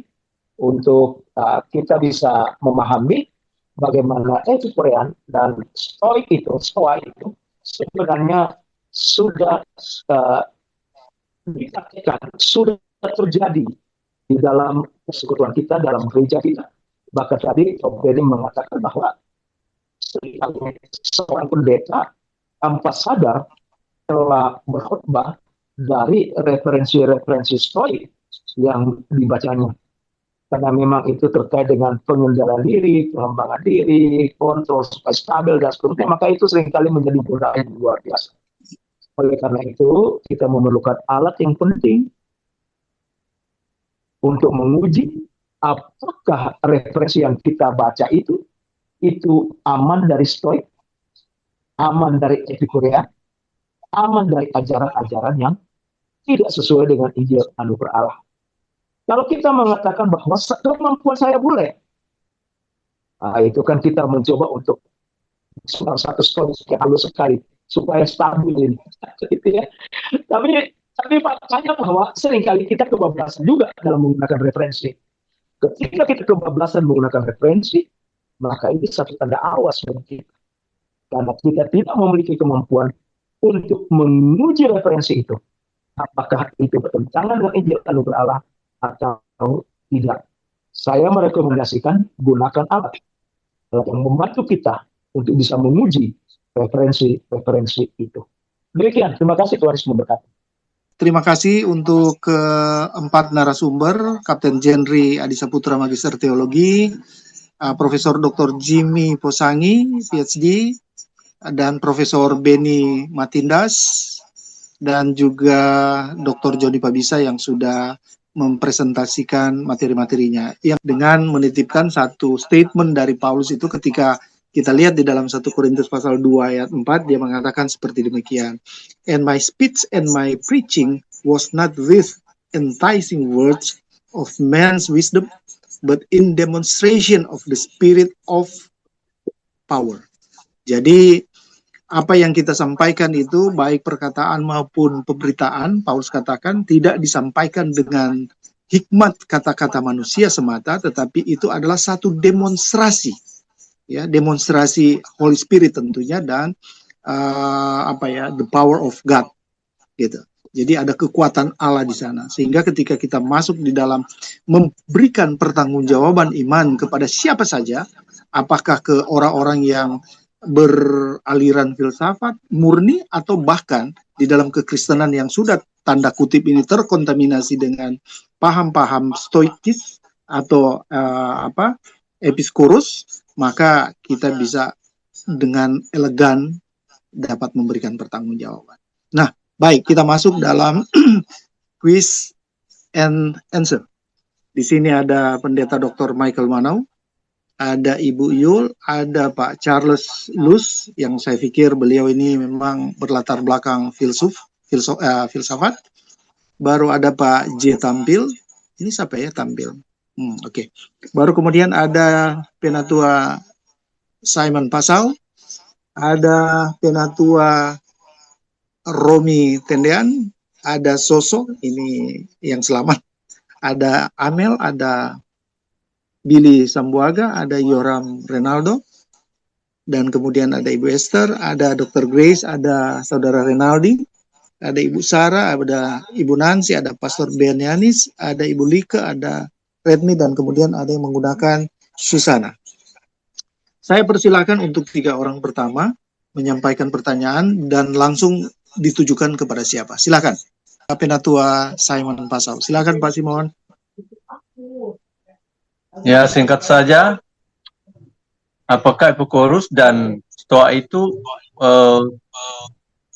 untuk kita bisa memahami bagaimana epikurean dan stoa itu sebenarnya sudah dipraktikkan, sudah terjadi di dalam persekutuan kita, dalam gereja kita. Bahkan tadi Prof. Benny mengatakan bahwa seorang pendeta tanpa sadar telah berkhotbah dari referensi-referensi stoik yang dibacanya. karena memang itu terkait dengan pengendalian diri, pengembangan diri, kontrol supaya stabil dan seterusnya, maka itu seringkali menjadi godaan yang luar biasa. Oleh karena itu, kita memerlukan alat yang penting untuk menguji apakah referensi yang kita baca itu aman dari Stoik, aman dari Epikurean, aman dari ajaran-ajaran yang tidak sesuai dengan Injil anugerah Allah. Kalau kita mengatakan bahwa kemampuan saya boleh, itu kan kita mencoba untuk satu story yang halus sekali supaya stabil ini, gitu ya. Tapi faktanya bahwa seringkali kita kebablasan juga dalam menggunakan referensi. Ketika kita kebablasan menggunakan referensi, maka ini satu tanda awas bagi kita. Karena kita tidak memiliki kemampuan untuk menguji referensi itu. Apakah itu bertentangan dengan Injil anugerah Allah atau tidak. Saya merekomendasikan gunakan alat yang membantu kita untuk bisa menguji referensi itu. Demikian, terima kasih Tuhan Yesus memberkati. Terima kasih untuk keempat narasumber, Kapten Jenry Adisaputra Magister Teologi, Profesor Dr. Jimmy Posangi, PhD, dan Profesor Benny Matindas, dan juga Dr. Joni Pabisa yang sudah mempresentasikan materi-materinya, yang dengan menitipkan satu statement dari Paulus itu ketika kita lihat di dalam 1 Korintus pasal 2 ayat 4, dia mengatakan seperti demikian. And my speech and my preaching was not with enticing words of man's wisdom, but in demonstration of the spirit of power. Jadi apa yang kita sampaikan itu, baik perkataan maupun pemberitaan, Paulus katakan tidak disampaikan dengan hikmat kata-kata manusia semata, tetapi itu adalah satu demonstrasi, ya, demonstrasi Holy Spirit tentunya, dan the power of God, gitu. Jadi ada kekuatan Allah di sana, sehingga ketika kita masuk di dalam memberikan pertanggungjawaban iman kepada siapa saja, apakah ke orang-orang yang beraliran filsafat murni atau bahkan di dalam kekristenan yang sudah tanda kutip ini terkontaminasi dengan paham-paham stoikis atau episkorus, maka kita bisa dengan elegan dapat memberikan pertanggungjawaban. Nah, baik, kita masuk dalam quiz and answer. Di sini ada Pendeta Dr. Michael Manau, ada Ibu Yul, ada Pak Charles Luz, yang saya pikir beliau ini memang berlatar belakang filsafat. Baru ada Pak J tampil. Ini siapa ya tampil? Oke. Baru kemudian ada Penatua Simon Pasau, ada Penatua Romi Tendean, ada Soso, ini yang selamat. Ada Amel, ada Billy Sambuaga, ada Yoram Renaldo, dan kemudian ada Ibu Esther, ada Dr. Grace, ada Saudara Renaldi, ada Ibu Sarah, ada Ibu Nancy, ada Pastor Benianis, ada Ibu Lika, ada Redmi, dan kemudian ada yang menggunakan Susana. Saya persilakan untuk 3 orang pertama menyampaikan pertanyaan dan langsung ditujukan kepada siapa. Silakan. Penatua Simon Pasau. Silakan Pak Simon. Ya, singkat saja, apakah Epikurus dan Stoa itu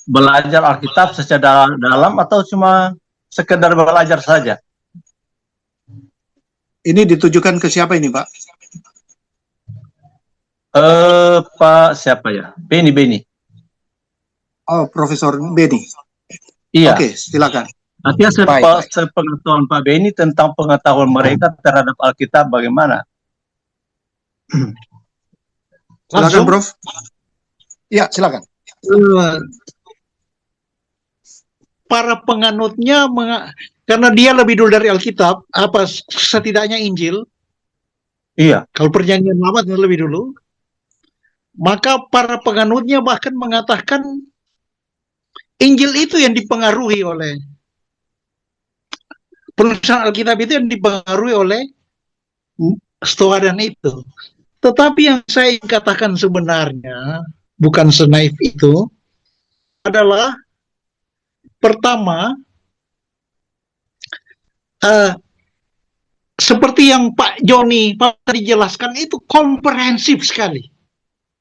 belajar Alkitab secara dalam atau cuma sekedar belajar saja? Ini ditujukan ke siapa ini, Pak? Pak siapa ya? Benny. Oh, Profesor Benny. Iya. Oke, silakan. Artinya sepengetahuan Pak Benny tentang pengetahuan mereka terhadap Alkitab bagaimana? Silakan, Prof. Ya, silakan. Para penganutnya, karena dia lebih dulu dari Alkitab, apa setidaknya Injil. Iya. Kalau Perjanjian Lama lebih dulu, maka para penganutnya bahkan mengatakan Injil itu yang dipengaruhi oleh penulisan Alkitab, itu yang dipengaruhi oleh Stoa dan itu. Tetapi yang saya katakan sebenarnya bukan senaif itu adalah, pertama, seperti yang Pak Joni tadi jelaskan, itu komprehensif sekali.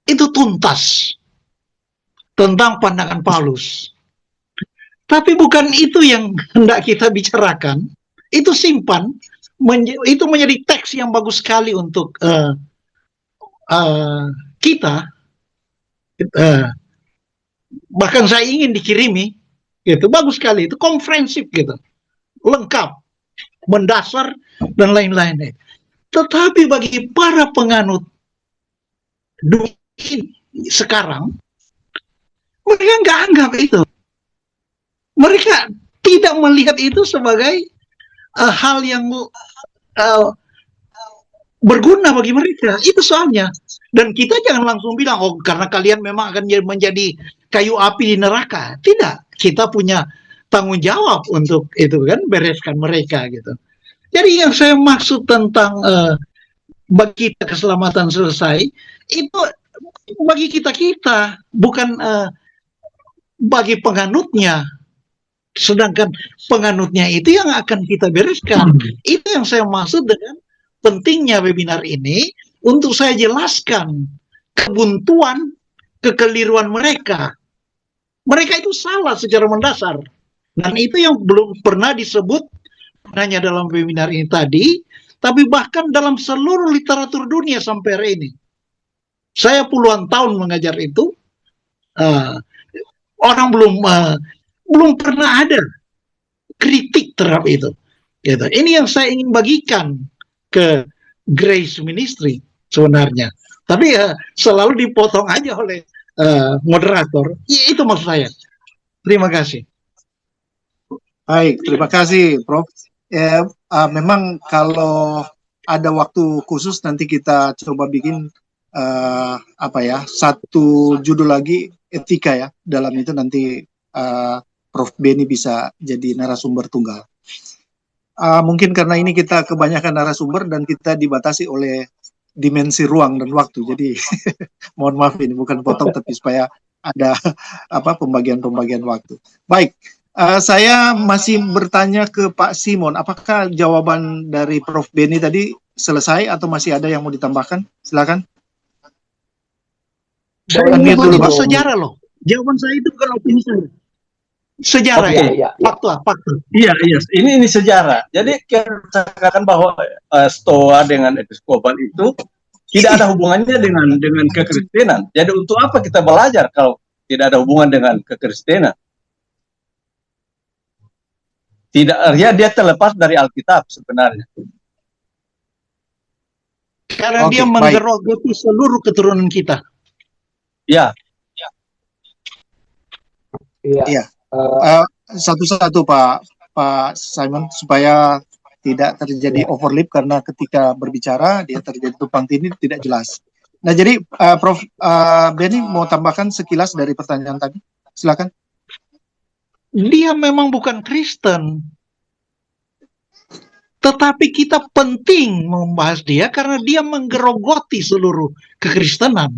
Itu tuntas tentang pandangan Paulus. Tapi bukan itu yang hendak kita bicarakan. Itu simpan, itu menjadi teks yang bagus sekali untuk kita. Bahkan saya ingin dikirimi, gitu. Bagus sekali, itu komprehensif gitu, lengkap, mendasar dan lain-lain. Tetapi bagi para penganut dunia sekarang, mereka nggak anggap itu. Mereka tidak melihat itu sebagai hal yang berguna bagi mereka. Itu soalnya. Dan kita jangan langsung bilang, oh karena kalian memang akan menjadi kayu api di neraka. Tidak. Kita punya tanggung jawab untuk itu kan, bereskan mereka gitu. Jadi yang saya maksud tentang bagi kita keselamatan selesai, itu bagi kita, bukan bagi penganutnya. Sedangkan penganutnya itu yang akan kita bereskan. Itu yang saya maksud dengan pentingnya webinar ini, untuk saya jelaskan kebuntuan, kekeliruan mereka. Mereka itu salah secara mendasar. Dan itu yang belum pernah disebut hanya dalam webinar ini tadi, tapi bahkan dalam seluruh literatur dunia sampai hari ini. Saya puluhan tahun mengajar itu, orang belum pernah ada kritik terhadap itu. Gitu. Ini yang saya ingin bagikan ke Grace Ministry sebenarnya. Tapi selalu dipotong aja oleh moderator. Ya, itu maksud saya. Terima kasih. Baik, terima kasih, Prof. Memang kalau ada waktu khusus nanti kita coba bikin satu judul lagi, etika ya. Dalam itu nanti Prof. Beni bisa jadi narasumber tunggal. Mungkin karena ini kita kebanyakan narasumber dan kita dibatasi oleh dimensi ruang dan waktu. Jadi mohon maaf, ini bukan potong tapi supaya ada pembagian waktu. Baik, saya masih bertanya ke Pak Simon, apakah jawaban dari Prof. Beni tadi selesai atau masih ada yang mau ditambahkan? Silakan. Saya itu sejarah loh. Jawaban saya itu bukan opini saya. Sejarah fakta. Iya. Ini sejarah. Jadi kita katakan bahwa Stoa dengan Episkopal itu tidak ada hubungannya dengan kekristenan. Jadi untuk apa kita belajar kalau tidak ada hubungan dengan kekristenan? Tidak, dia terlepas dari Alkitab sebenarnya. Karena dia menggerogoti seluruh keturunan kita. Ya. Iya. Satu-satu Pak Simon, supaya tidak terjadi overlap, karena ketika berbicara dia terjadi tumpang tindih, tidak jelas. Nah, jadi Prof. Beni mau tambahkan sekilas dari pertanyaan tadi, silakan. Dia memang bukan Kristen, tetapi kita penting membahas dia karena dia menggerogoti seluruh kekristenan.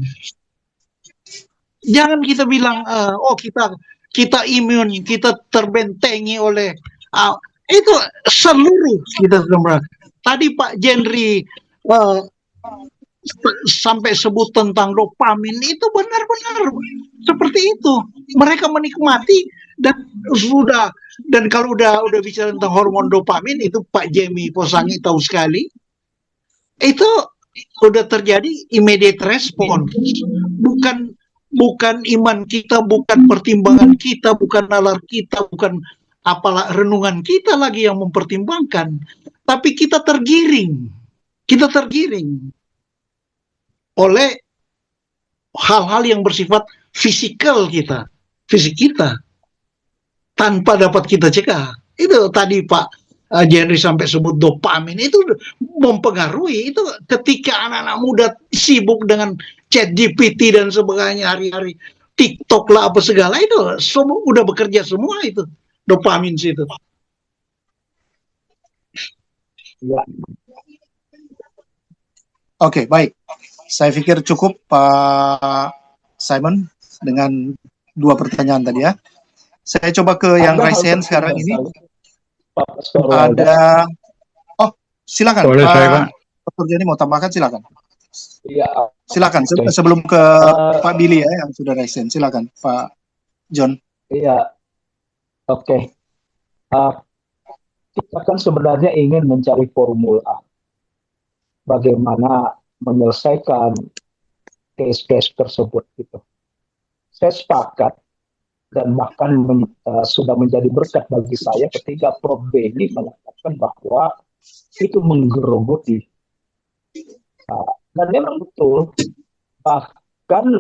Jangan kita bilang, kita imun, kita terbentengi oleh itu seluruh kita semua. Tadi Pak Jendri sampai sebut tentang dopamin, itu benar-benar seperti itu. Mereka menikmati dan kalau udah bicara tentang hormon dopamin, itu Pak Jemi Posangi tahu sekali. Itu udah terjadi immediate response. Bukan iman kita, bukan pertimbangan kita, bukan nalar kita, bukan apalah renungan kita lagi yang mempertimbangkan, tapi kita tergiring oleh hal-hal yang bersifat fisik kita tanpa dapat kita cegah. Itu tadi Pak Jendri sampai sebut dopamin, itu mempengaruhi. Itu ketika anak-anak muda sibuk dengan ChatGPT dan sebagainya, hari-hari TikTok lah apa segala, itu semua udah bekerja semua, itu dopamin situ. Ya. Oke, baik. Saya pikir cukup Pak Simon dengan 2 pertanyaan tadi ya. Saya coba ke yang raise hand sekarang ini. Ada Silakan Boleh saya, Pak? Pak Dr. Joni mau tambahkan, silakan. Iya, Silakan oke. sebelum ke Eh, Pak Billy ya yang sudah resen. Silakan Pak John. iya, oke. Eh, kita kan sebenarnya ingin mencari formula bagaimana menyelesaikan case-case tersebut gitu. Saya sepakat dan bahkan sudah menjadi berkat bagi saya ketika Prof. Beni mengatakan bahwa itu menggerogoti. Dan memang betul, bahkan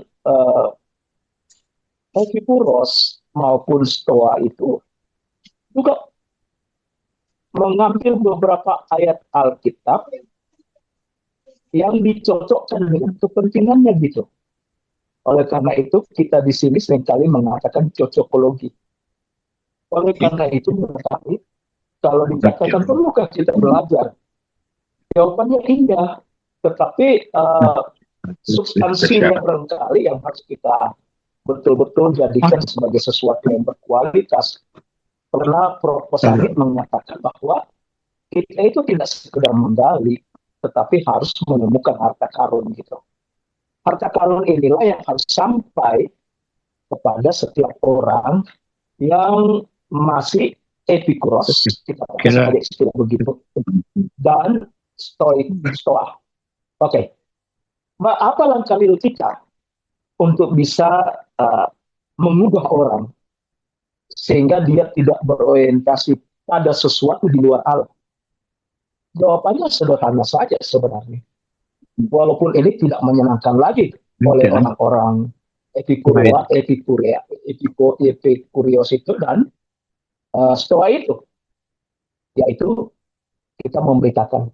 Epikuros maupun Stoa itu juga mengambil beberapa ayat Alkitab yang dicocokkan dengan kepentingannya gitu. Oleh karena itu, kita di sini seringkali mengatakan cocokologi. Oleh karena itu, berarti kalau dikatakan perlukah kita belajar? Jawabannya iya. Tetapi substansinya barangkali yang harus kita betul-betul jadikan sebagai sesuatu yang berkualitas. Karena Prof. Sanit menyatakan bahwa kita itu tidak sekedar menggali, tetapi harus menemukan harta karun gitu. Harta karun inilah yang harus sampai kepada setiap orang yang masih epikuros, kita pakai sebagai istilah begitu, dan stoa. Oke. Apa langkah real kita untuk bisa mengubah orang sehingga dia tidak berorientasi pada sesuatu di luar Allah? Jawabannya sederhana saja sebenarnya. Walaupun ini tidak menyenangkan lagi oleh orang-orang epikurios itu dan stoa itu, yaitu kita memberitakan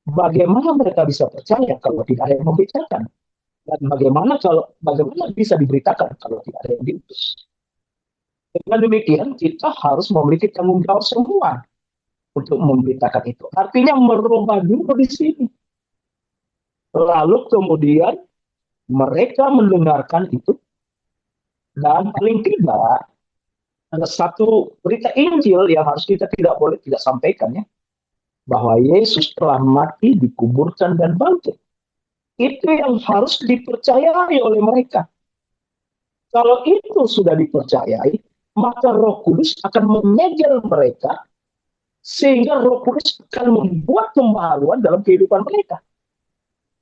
bagaimana mereka bisa percaya kalau tidak ada yang memberitakan, dan bagaimana bisa diberitakan kalau tidak ada yang diutus. Dengan demikian kita harus memiliki tanggung jawab semua untuk memberitakan itu. Artinya merubah dulu di sini. Lalu kemudian mereka mendengarkan itu, dan paling tidak ada satu berita Injil yang harus kita tidak boleh tidak sampaikan ya, bahwa Yesus telah mati, dikuburkan dan bangkit. Itu yang harus dipercayai oleh mereka. Kalau itu sudah dipercayai, maka Roh Kudus akan menyegel mereka sehingga Roh Kudus akan membuat kemaluan dalam kehidupan mereka.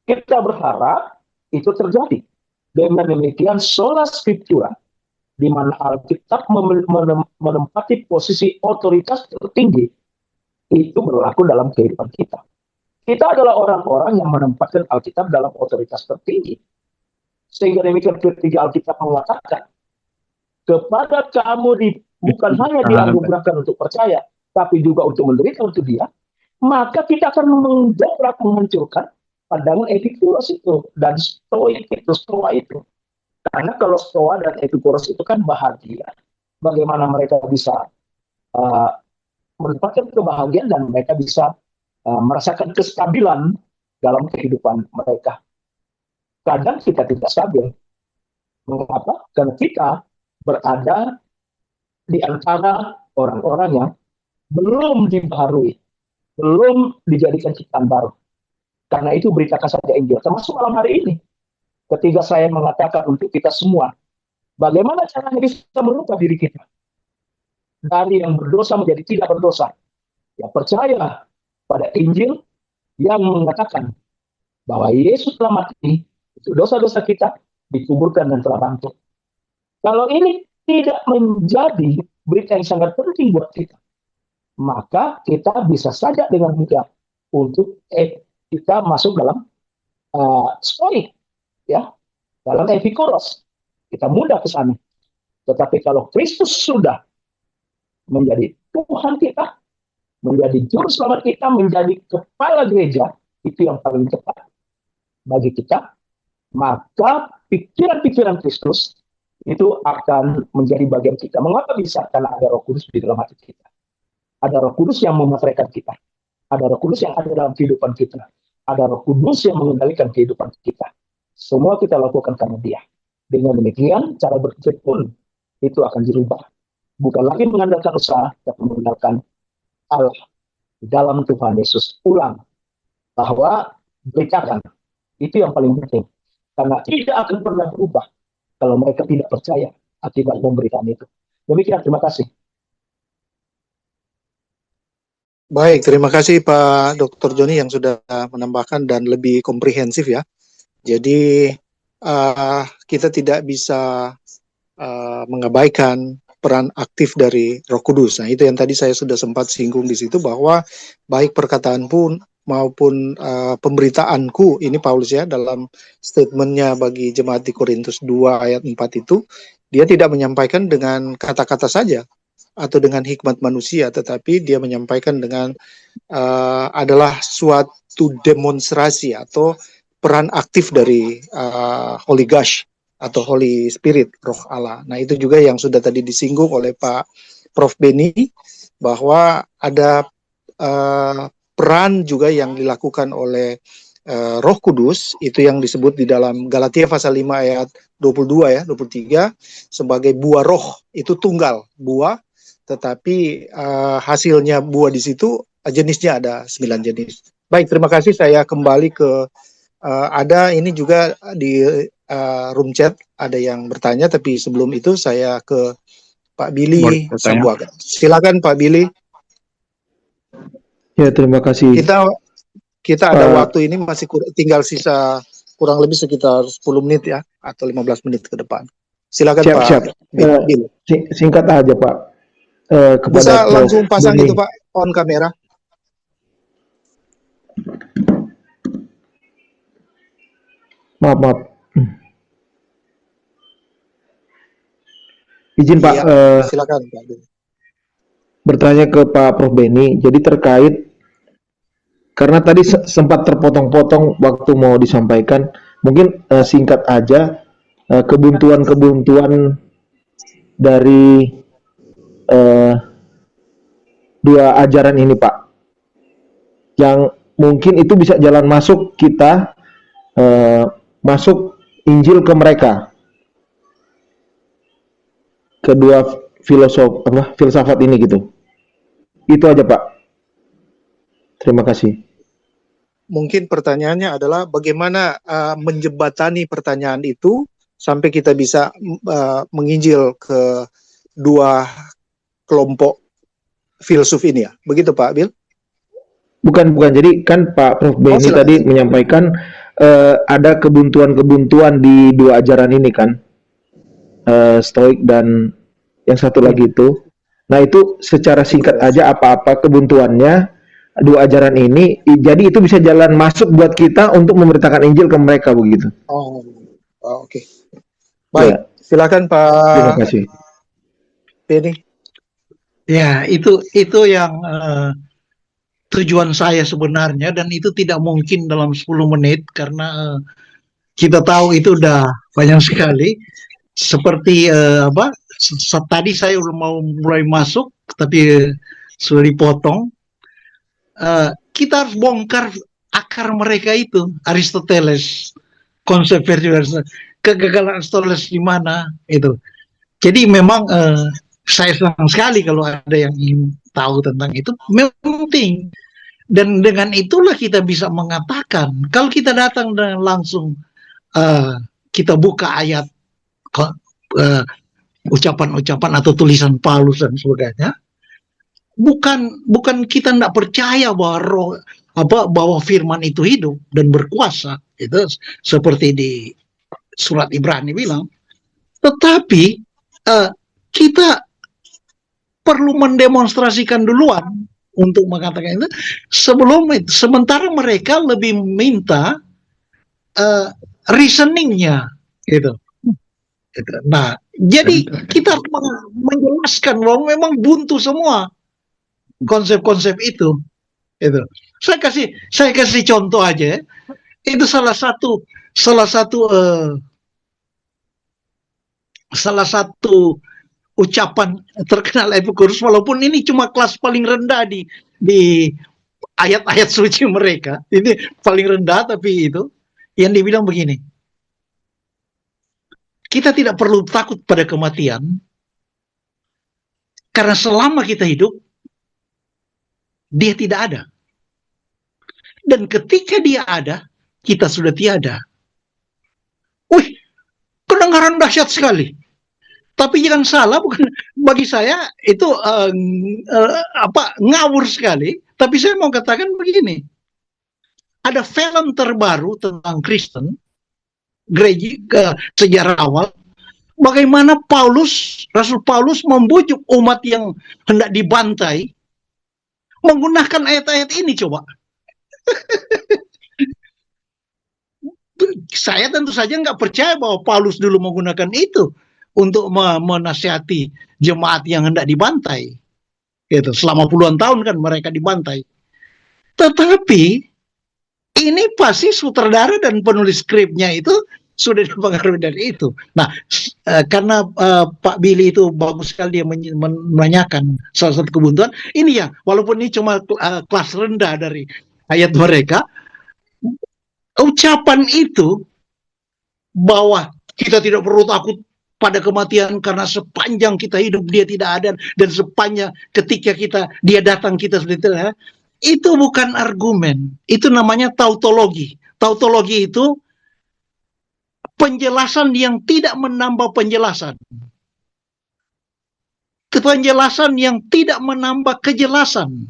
Kita berharap itu terjadi. Dengan demikian sola scriptura, di mana Alkitab menempati posisi otoritas tertinggi, itu berlaku dalam kehidupan kita. Kita adalah orang-orang yang menempatkan Alkitab dalam otoritas tertinggi. Sehingga demikian ketika Alkitab mengatakan, kepada kamu bukan hanya dianugerahkan untuk percaya, tapi juga untuk menderita untuk dia, maka kita akan mendobrak, menghancurkan pandangan Epikuros itu dan stoa itu. Karena kalau stoa dan Epikuros itu kan bahagia, bagaimana mereka bisa mendapatkan kebahagiaan dan mereka bisa merasakan kestabilan dalam kehidupan mereka. Kadang kita tidak stabil. Mengapa? Karena kita berada di antara orang-orang yang belum dibaharui, belum dijadikan ciptaan baru. Karena itu beritakan saja Injil, termasuk malam hari ini. Ketika saya mengatakan untuk kita semua, bagaimana caranya bisa merubah diri kita dari yang berdosa menjadi tidak berdosa? Ya, percaya pada Injil yang mengatakan bahwa Yesus telah mati, itu dosa-dosa kita dikuburkan dan telah bangkit. Kalau ini tidak menjadi berita yang sangat penting buat kita, maka kita bisa saja dengan mudah untuk kita masuk dalam stoik, ya, dalam epikuros. Kita mudah ke sana. Tetapi kalau Kristus sudah menjadi Tuhan kita, menjadi juru selamat kita, menjadi kepala gereja, itu yang paling tepat bagi kita, maka pikiran-pikiran Kristus itu akan menjadi bagian kita. Mengapa bisa? Karena ada Roh Kudus di dalam hati kita. Ada Roh Kudus yang mematrekan kita. Ada Roh Kudus yang ada dalam kehidupan kita. Ada Roh Kudus yang mengendalikan kehidupan kita. Semua kita lakukan karena Dia. Dengan demikian, cara berpikir pun itu akan dirubah. Bukan lagi mengandalkan usaha, tapi mengandalkan Allah di dalam Tuhan Yesus. Ulang bahwa beritakan, itu yang paling penting, karena tidak akan pernah berubah kalau mereka tidak percaya akibat pemberitaan itu. Demikian, terima kasih. Baik, terima kasih Pak Dr. Joni yang sudah menambahkan dan lebih komprehensif ya. Jadi kita tidak bisa mengabaikan peran aktif dari Roh Kudus. Nah, itu yang tadi saya sudah sempat singgung di situ, bahwa baik perkataan pun maupun pemberitaanku, ini Paulus ya dalam statementnya bagi jemaat di Korintus 2 ayat 4 itu, dia tidak menyampaikan dengan kata-kata saja atau dengan hikmat manusia, tetapi dia menyampaikan dengan adalah suatu demonstrasi atau peran aktif dari Holy Ghost atau Holy Spirit, Roh Allah. Nah, itu juga yang sudah tadi disinggung oleh Pak Prof. Beni, bahwa ada peran juga yang dilakukan oleh Roh Kudus, itu yang disebut di dalam Galatia pasal 5 ayat 22 ya, 23, sebagai buah roh. Itu tunggal, buah, tetapi hasilnya buah di situ jenisnya ada 9 jenis. Baik, terima kasih. Saya kembali ke ada ini juga di room chat ada yang bertanya, tapi sebelum itu saya ke Pak Billy Sambuaga. Silakan Pak Billy. Ya, terima kasih. Kita ada waktu ini masih tinggal sisa kurang lebih sekitar 10 menit ya, atau 15 menit ke depan. Silakan Pak. Siap. Billy. Singkat aja Pak. Kepada Bisa langsung pasang Beni. itu Pak, on kamera. Maaf. Izin Pak, Iya, silakan Pak. bertanya ke Pak Prof. Beni. Jadi terkait, karena tadi sempat terpotong-potong waktu mau disampaikan, mungkin singkat aja kebuntuan-kebuntuan dari dua ajaran ini Pak, yang mungkin itu bisa jalan masuk kita masuk Injil ke mereka, kedua filsafat ini gitu. Itu aja Pak. Terima kasih. Mungkin pertanyaannya adalah bagaimana menjembatani pertanyaan itu sampai kita bisa menginjil ke dua kelompok filsuf ini ya. Begitu Pak Bil? Bukan. Jadi kan Pak Prof. Beni tadi menyampaikan ada kebuntuan-kebuntuan di dua ajaran ini kan, Stoik dan yang satu lagi itu. Nah, itu secara singkat aja apa-apa kebuntuannya dua ajaran ini, jadi itu bisa jalan masuk buat kita untuk memberitakan Injil ke mereka begitu. Oke. Baik, ya. Silakan Pak. Terima kasih. Beni. Ya, itu yang tujuan saya sebenarnya, dan itu tidak mungkin dalam 10 menit karena kita tahu itu udah banyak sekali. Seperti tadi saya udah mau mulai masuk tapi sudah dipotong. Kita harus bongkar akar mereka itu, Aristoteles, konsep virtualisme, kegagalan Aristoteles di mana itu. Jadi memang saya senang sekali kalau ada yang ingin tahu tentang itu, memang penting. Dan dengan itulah kita bisa mengatakan, kalau kita datang dan langsung kita buka ayat, ucapan-ucapan atau tulisan Paulus dan sebagainya, bukan kita tidak percaya bahwa firman itu hidup dan berkuasa, itu seperti di surat Ibrani bilang, tetapi kita perlu mendemonstrasikan duluan untuk mengatakan itu sebelum itu. Sementara mereka lebih minta reasoningnya gitu. Nah, jadi kita menjelaskan bahwa memang buntu semua konsep-konsep itu. Saya kasih contoh aja. Itu salah satu ucapan terkenal Epicurus, walaupun ini cuma kelas paling rendah di ayat-ayat suci mereka. Ini paling rendah, tapi itu yang dibilang begini. Kita tidak perlu takut pada kematian, karena selama kita hidup, dia tidak ada. Dan ketika dia ada, kita sudah tiada. Wih, kedengaran dahsyat sekali. Tapi jangan salah, bukan bagi saya itu ngawur sekali. Tapi saya mau katakan begini, ada film terbaru tentang Kristen, gereja sejarah awal, bagaimana Rasul Paulus membujuk umat yang hendak dibantai menggunakan ayat-ayat ini coba. Saya tentu saja nggak percaya bahwa Paulus dulu menggunakan itu untuk menasihati jemaat yang hendak dibantai. Gitu. Selama puluhan tahun kan mereka dibantai. Tetapi ini pasti sutradara dan penulis skripnya itu sudah dipengaruhi dari itu. Nah, karena Pak Billy itu bagus sekali dia menanyakan salah satu kebuntuan. Ini ya, walaupun ini cuma kelas rendah dari ayat mereka, ucapan itu bahwa kita tidak perlu takut pada kematian karena sepanjang kita hidup dia tidak ada, dan sepanjang ketika dia datang kita sudah tidak ada, itu bukan argumen, itu namanya tautologi. Tautologi itu penjelasan yang tidak menambah penjelasan, penjelasan yang tidak menambah kejelasan,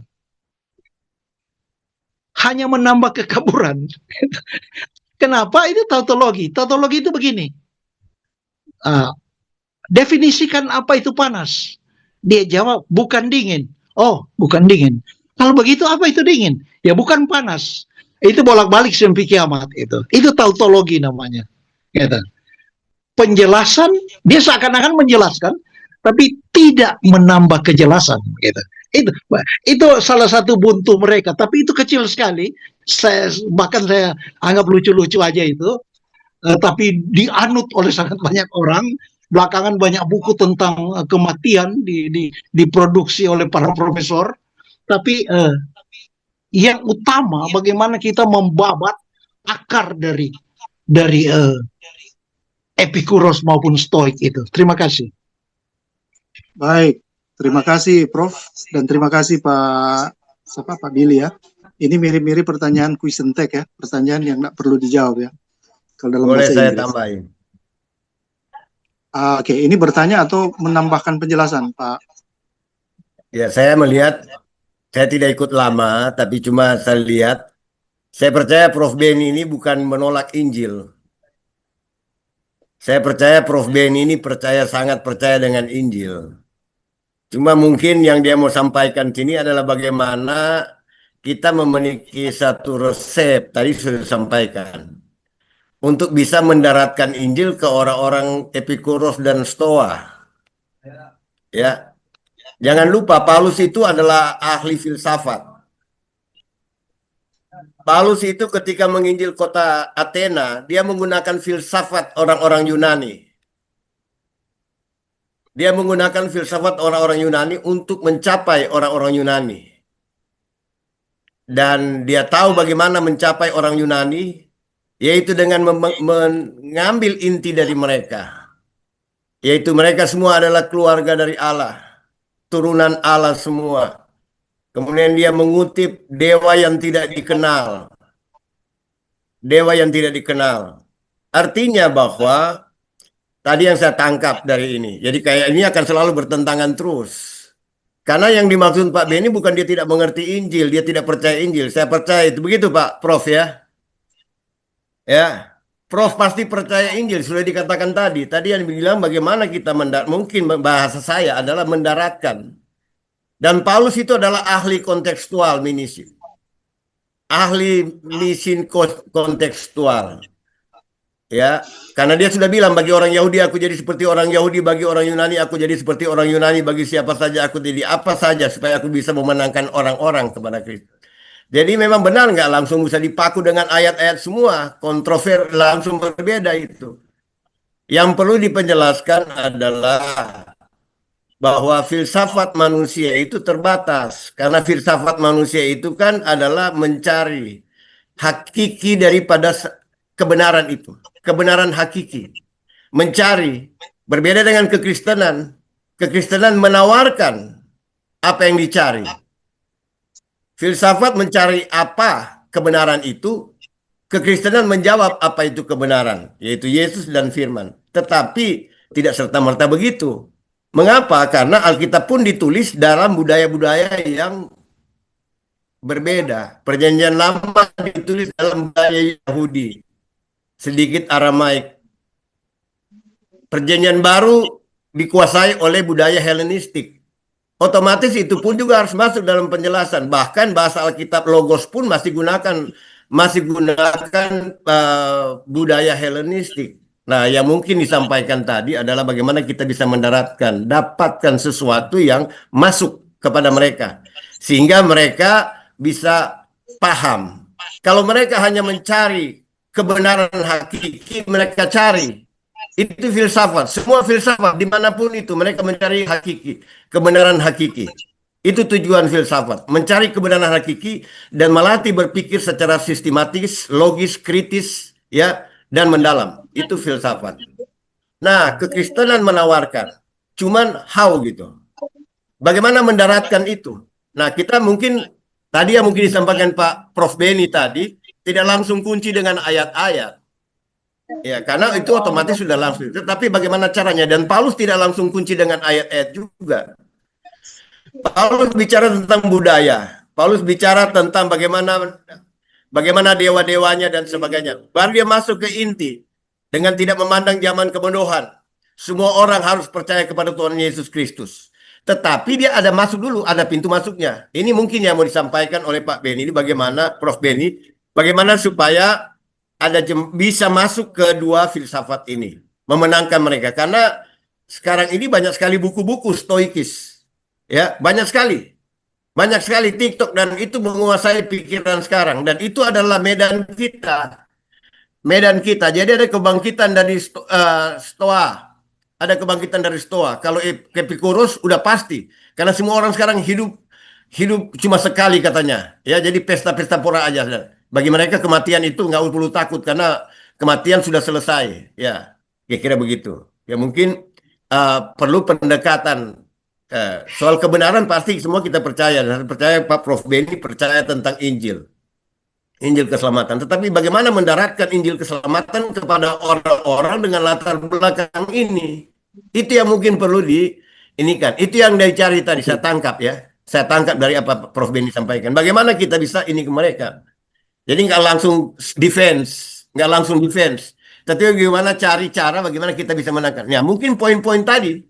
hanya menambah kekaburan. Kenapa? Itu tautologi. Tautologi itu begini. Definisikan apa itu panas. Dia jawab, bukan dingin. Oh, bukan dingin. Kalau begitu apa itu dingin? Ya bukan panas. Itu bolak-balik sampai kiamat itu. Itu tautologi namanya. Gitu. Penjelasan, dia seakan-akan menjelaskan, tapi tidak menambah kejelasan. Gitu. Itu salah satu buntu mereka, tapi itu kecil sekali. Bahkan saya anggap lucu-lucu aja itu, tapi dianut oleh sangat banyak orang. Belakangan banyak buku tentang kematian diproduksi oleh para profesor. Tapi yang utama bagaimana kita membabat akar dari Epikuros maupun Stoik itu. Terima kasih. Baik, terima kasih Prof, dan terima kasih Pak Billy ya. Ini mirip-mirip pertanyaan Kuisentek ya, pertanyaan yang nggak perlu dijawab ya. Kalau dalam Boleh bahasa saya Inggris. tambahin? Oke, ini bertanya atau menambahkan penjelasan Pak? Ya, saya melihat, saya tidak ikut lama, tapi cuma saya lihat, saya percaya Prof. Beni ini bukan menolak Injil. Saya percaya Prof. Beni ini sangat percaya dengan Injil. Cuma mungkin yang dia mau sampaikan sini adalah bagaimana kita memiliki satu resep, tadi sudah disampaikan, untuk bisa mendaratkan Injil ke orang-orang Epikuros dan Stoa. Ya, jangan lupa Paulus itu adalah ahli filsafat. Paulus itu ketika menginjil kota Athena, dia menggunakan filsafat orang-orang Yunani. Dia menggunakan filsafat orang-orang Yunani untuk mencapai orang-orang Yunani. Dan dia tahu bagaimana mencapai orang Yunani, yaitu dengan mengambil inti dari mereka. Yaitu mereka semua adalah keluarga dari Allah, turunan Allah semua. Kemudian dia mengutip dewa yang tidak dikenal. Dewa yang tidak dikenal. Artinya bahwa tadi yang saya tangkap dari ini. Jadi kayak ini akan selalu bertentangan terus. Karena yang dimaksud Pak Beni bukan dia tidak mengerti Injil, dia tidak percaya Injil. Saya percaya itu. Begitu Pak Prof ya. Ya. Prof pasti percaya Injil, sudah dikatakan tadi. Tadi yang bilang bagaimana kita mungkin bahasa saya adalah mendaratkan. Dan Paulus itu adalah ahli kontekstual misi. Ahli misi kontekstual. Ya, karena dia sudah bilang bagi orang Yahudi aku jadi seperti orang Yahudi, bagi orang Yunani aku jadi seperti orang Yunani, bagi siapa saja aku jadi apa saja supaya aku bisa memenangkan orang-orang kepada Kristus. Jadi memang benar nggak langsung bisa dipaku dengan ayat-ayat semua, kontroversi langsung berbeda itu. Yang perlu dipenjelaskan adalah bahwa filsafat manusia itu terbatas. Karena filsafat manusia itu kan adalah mencari hakiki daripada kebenaran itu. Kebenaran hakiki. Mencari. Berbeda dengan kekristenan. Kekristenan menawarkan apa yang dicari. Filsafat mencari apa kebenaran itu, kekristenan menjawab apa itu kebenaran, yaitu Yesus dan Firman. Tetapi tidak serta-merta begitu. Mengapa? Karena Alkitab pun ditulis dalam budaya-budaya yang berbeda. Perjanjian Lama ditulis dalam budaya Yahudi, sedikit Aramaik. Perjanjian Baru dikuasai oleh budaya Helenistik. Otomatis itu pun juga harus masuk dalam penjelasan. Bahkan bahasa Alkitab Logos pun masih gunakan budaya Helenistik. Nah, yang mungkin disampaikan tadi adalah bagaimana kita bisa dapatkan sesuatu yang masuk kepada mereka, sehingga mereka bisa paham. Kalau mereka hanya mencari kebenaran hakiki, mereka cari. Itu filsafat. Semua filsafat, dimanapun itu, mereka mencari hakiki, kebenaran hakiki. Itu tujuan filsafat, mencari kebenaran hakiki dan melatih berpikir secara sistematis, logis, kritis, ya, dan mendalam. Itu filsafat. Nah, kekristenan menawarkan, cuman how gitu. Bagaimana mendaratkan itu? Nah, kita mungkin, tadi yang mungkin disampaikan Pak Prof. Beni tadi, tidak langsung kunci dengan ayat-ayat. Ya, karena itu otomatis sudah langsung. Tetapi bagaimana caranya? Dan Paulus tidak langsung kunci dengan ayat-ayat juga. Paulus bicara tentang budaya. Paulus bicara tentang bagaimana dewa-dewanya dan sebagainya. Baru dia masuk ke inti dengan tidak memandang zaman kebodohan. Semua orang harus percaya kepada Tuhan Yesus Kristus. Tetapi dia ada masuk dulu, ada pintu masuknya. Ini mungkin yang mau disampaikan oleh Pak Beni. Ini bagaimana, Prof. Beni, bagaimana supaya bisa masuk ke dua filsafat ini, memenangkan mereka. Karena sekarang ini banyak sekali buku-buku stoikis, ya, banyak sekali TikTok, dan itu menguasai pikiran sekarang, dan itu adalah medan kita. Jadi ada kebangkitan dari Stoa, ada kebangkitan dari Stoa. Kalau Epikuros udah pasti, karena semua orang sekarang hidup cuma sekali katanya, ya, jadi pesta-pesta pora aja. Bagi mereka kematian itu nggak perlu takut karena kematian sudah selesai, ya, kira-kira begitu. Ya mungkin perlu pendekatan soal kebenaran, pasti semua kita percaya, dan percaya Pak Prof. Beni percaya tentang Injil keselamatan. Tetapi bagaimana mendaratkan Injil keselamatan kepada orang-orang dengan latar belakang ini? Itu yang mungkin perlu diinikan. Itu yang dicari tadi, saya tangkap ya. Saya tangkap dari apa Prof. Beni sampaikan. Bagaimana kita bisa ini ke mereka? Jadi nggak langsung defense. Tapi bagaimana cari cara bagaimana kita bisa menangkan. Ya mungkin poin-poin tadi.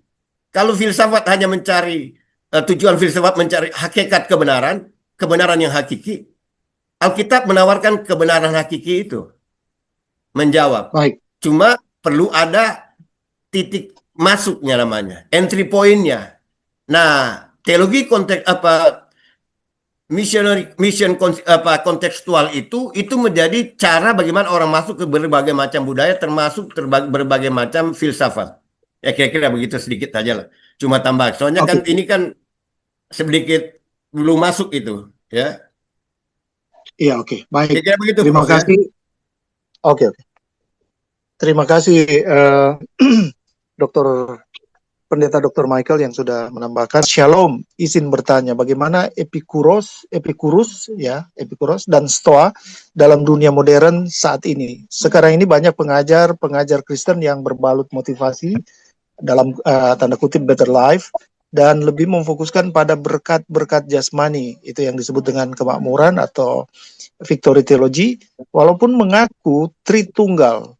Kalau filsafat hanya mencari, tujuan filsafat mencari hakikat kebenaran yang hakiki. Alkitab menawarkan kebenaran hakiki itu. Menjawab. Baik. Cuma perlu ada titik masuknya namanya. Entry point-nya. Nah, teologi konteks mission kontekstual itu menjadi cara bagaimana orang masuk ke berbagai macam budaya, termasuk berbagai macam filsafat. Ya kira-kira begitu, sedikit aja lah. Cuma tambah. Soalnya kan ini kan sedikit belum masuk itu, ya. Iya, oke. Baik. Kira-kira begitu, Terima Prof, ya. kasih. Oke. Terima kasih Pendeta Dr. Michael yang sudah menambahkan. Shalom, izin bertanya, bagaimana Epikuros dan Stoa dalam dunia modern saat ini? Sekarang ini banyak pengajar Kristen yang berbalut motivasi dalam tanda kutip better life dan lebih memfokuskan pada berkat-berkat jasmani, itu yang disebut dengan kemakmuran atau victory theology, walaupun mengaku Tritunggal.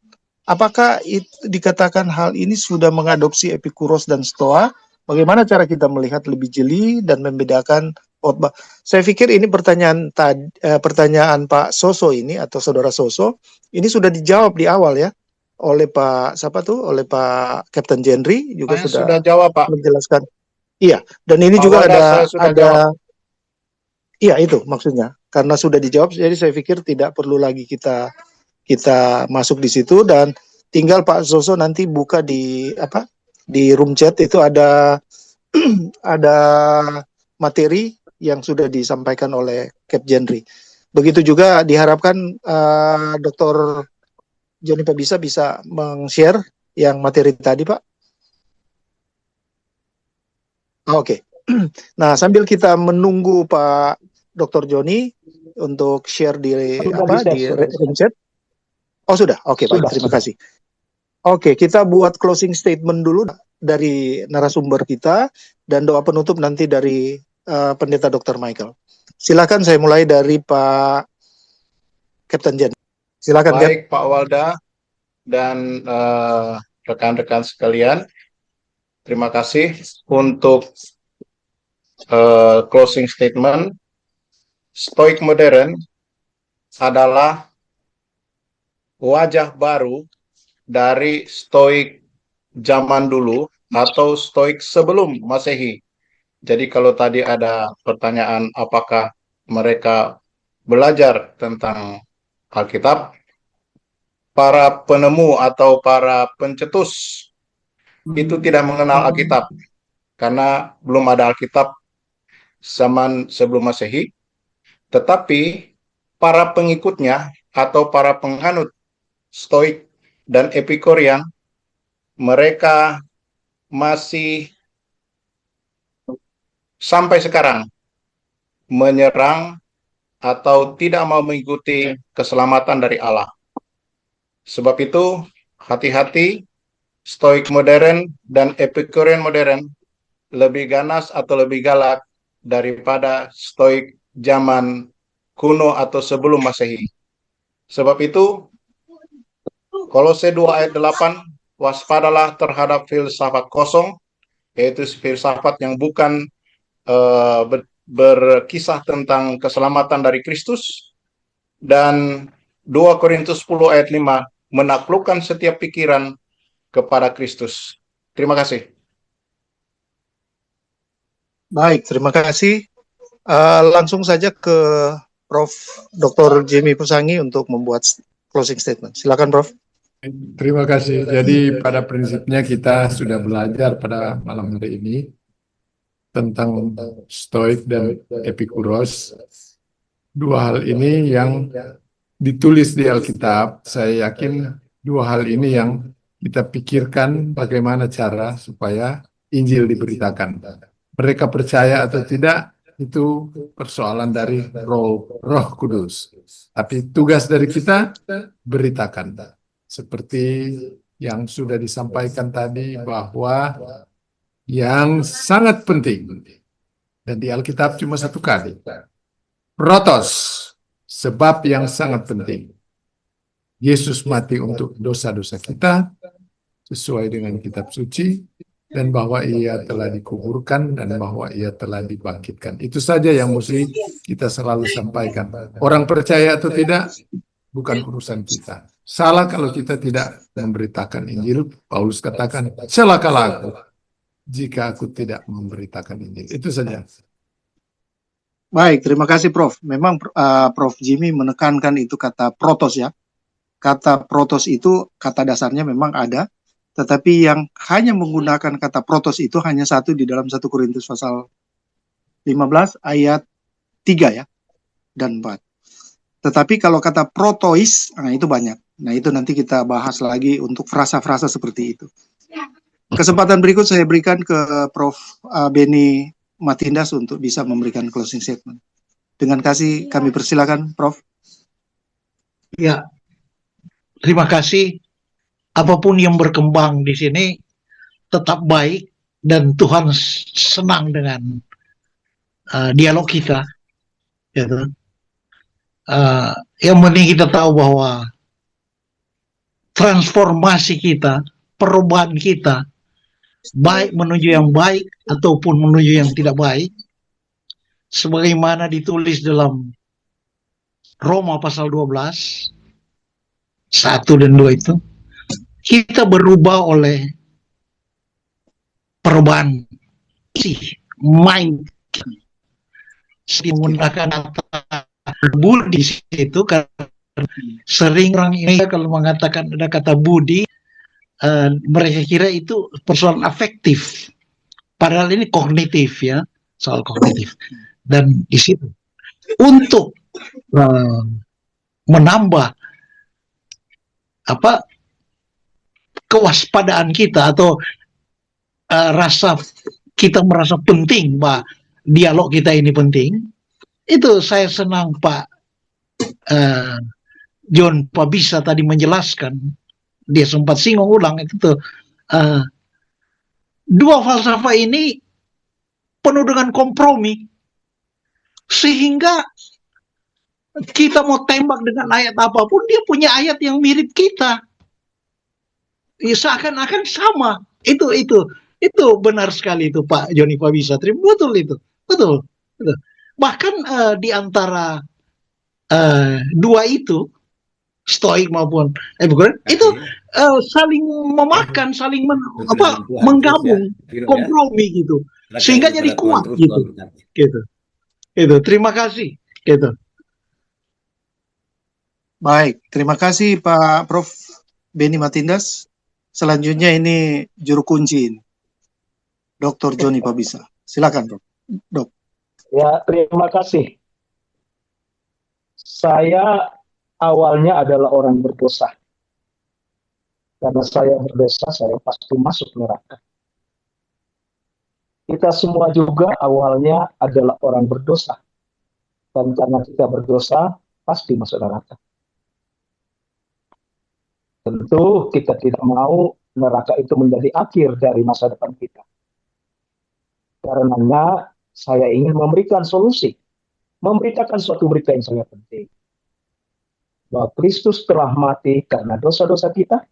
Apakah dikatakan hal ini sudah mengadopsi Epikuros dan Stoa? Bagaimana cara kita melihat lebih jeli dan membedakan khotbah? Saya pikir ini pertanyaan Pak Soso ini, atau Saudara Soso, ini sudah dijawab di awal ya oleh Pak Pak Kapten Jenry juga sudah jawab, Pak. menjelaskan. Iya, dan ini Pak juga Wanda, ada iya, itu maksudnya. Karena sudah dijawab, jadi saya pikir tidak perlu lagi kita masuk di situ, dan tinggal Pak Soso nanti buka di room chat itu ada ada materi yang sudah disampaikan oleh Cap Jenry. Begitu juga diharapkan Dr. Johnny Pak bisa meng-share yang materi tadi, Pak. Oke. Nah, sambil kita menunggu Pak Dr. Joni untuk share di Sudah di sudah. room chat. Oh sudah, oke baik, Sudah, terima sudah. kasih. Oke, kita buat closing statement dulu dari narasumber kita dan doa penutup nanti dari Pendeta Dr. Michael. Silakan, saya mulai dari Pak Kapten Jen. Silakan, Cap. Baik, Pak Walda dan rekan-rekan sekalian, terima kasih untuk closing statement. Stoik modern adalah wajah baru dari Stoik zaman dulu atau Stoik sebelum Masehi. Jadi kalau tadi ada pertanyaan apakah mereka belajar tentang Alkitab, para penemu atau para pencetus itu tidak mengenal Alkitab karena belum ada Alkitab zaman sebelum Masehi, tetapi para pengikutnya atau para penganut Stoik dan Epikurian, mereka masih sampai sekarang menyerang atau tidak mau mengikuti keselamatan dari Allah. Sebab itu, hati-hati, Stoik modern dan Epikurian modern lebih ganas atau lebih galak daripada Stoik zaman kuno atau sebelum Masehi. Sebab itu, Kolose 2 ayat 8, waspadalah terhadap filsafat kosong, yaitu filsafat yang bukan berkisah tentang keselamatan dari Kristus. Dan 2 Korintus 10 ayat 5, menaklukkan setiap pikiran kepada Kristus. Terima kasih. Baik, terima kasih. Langsung saja ke Prof. Dr. Jimmy Pusangi untuk membuat closing statement. Silakan, Prof. Terima kasih. Jadi pada prinsipnya kita sudah belajar pada malam hari ini tentang Stoik dan Epikuros. Dua hal ini yang ditulis di Alkitab. Saya yakin dua hal ini yang kita pikirkan bagaimana cara supaya Injil diberitakan. Mereka percaya atau tidak, itu persoalan dari Roh Kudus. Tapi tugas dari kita beritakan. Seperti yang sudah disampaikan tadi bahwa yang sangat penting dan di Alkitab cuma satu kali. Protos, sebab yang sangat penting. Yesus mati untuk dosa-dosa kita sesuai dengan kitab suci dan bahwa ia telah dikuburkan dan bahwa ia telah dibangkitkan. Itu saja yang mesti kita selalu sampaikan. Orang percaya atau tidak bukan urusan kita. Salah kalau kita tidak memberitakan Injil. Paulus katakan, celakalah aku jika aku tidak memberitakan Injil. Itu saja. Baik, terima kasih Prof. Memang Prof. Jimmy menekankan itu kata protos ya. Kata protos itu kata dasarnya memang ada, tetapi yang hanya menggunakan kata protos itu hanya satu di dalam 1 Korintus pasal 15 ayat 3 ya, dan 4. Tetapi kalau kata protois, nah itu banyak. Nah itu nanti kita bahas lagi untuk frasa-frasa seperti itu. Kesempatan berikut saya berikan ke Prof. Beni Matindas untuk bisa memberikan closing statement. Dengan kasih kami persilakan, Prof. Ya, terima kasih. Apapun yang berkembang di sini tetap baik dan Tuhan senang dengan dialog kita. Gitu. Yang penting kita tahu bahwa transformasi kita, perubahan kita, baik menuju yang baik ataupun menuju yang tidak baik, sebagaimana ditulis dalam Roma pasal 12, 1 dan 2 itu, kita berubah oleh perubahan mind. Menggunakan kata budi itu karena sering orang ini kalau mengatakan ada kata budi, mereka kira itu persoalan afektif, padahal ini kognitif ya, soal kognitif. Dan di situ untuk menambah kewaspadaan kita atau rasa kita merasa penting bahwa dialog kita ini penting, Itu saya senang Pak eh, John Pabisa tadi menjelaskan, dia sempat singgung ulang itu tuh, eh, dua falsafah ini penuh dengan kompromi, sehingga kita mau tembak dengan ayat apapun, dia punya ayat yang mirip kita. Ya, seakan-akan sama. Itu benar sekali itu Pak Joni Pabisa. Betul itu. Betul. Betul. Bahkan di antara dua itu, Stoik maupun bukan, itu saling memakan, saling menggabung, kompromi gitu, sehingga jadi kuat gitu. Gitu. Terima kasih. Gitu. Baik, terima kasih Pak Prof. Beni Matindas. Selanjutnya ini juru kunci, Dr. Joni Pabisa. Silakan, Dok. Ya, terima kasih. Saya awalnya adalah orang berdosa. Karena saya berdosa, saya pasti masuk neraka. Kita semua juga awalnya adalah orang berdosa. Dan karena kita berdosa, pasti masuk neraka. Tentu kita tidak mau neraka itu menjadi akhir dari masa depan kita. Karenanya saya ingin memberikan solusi, memberitakan suatu berita yang sangat penting. Bahwa Kristus telah mati karena dosa-dosa kita,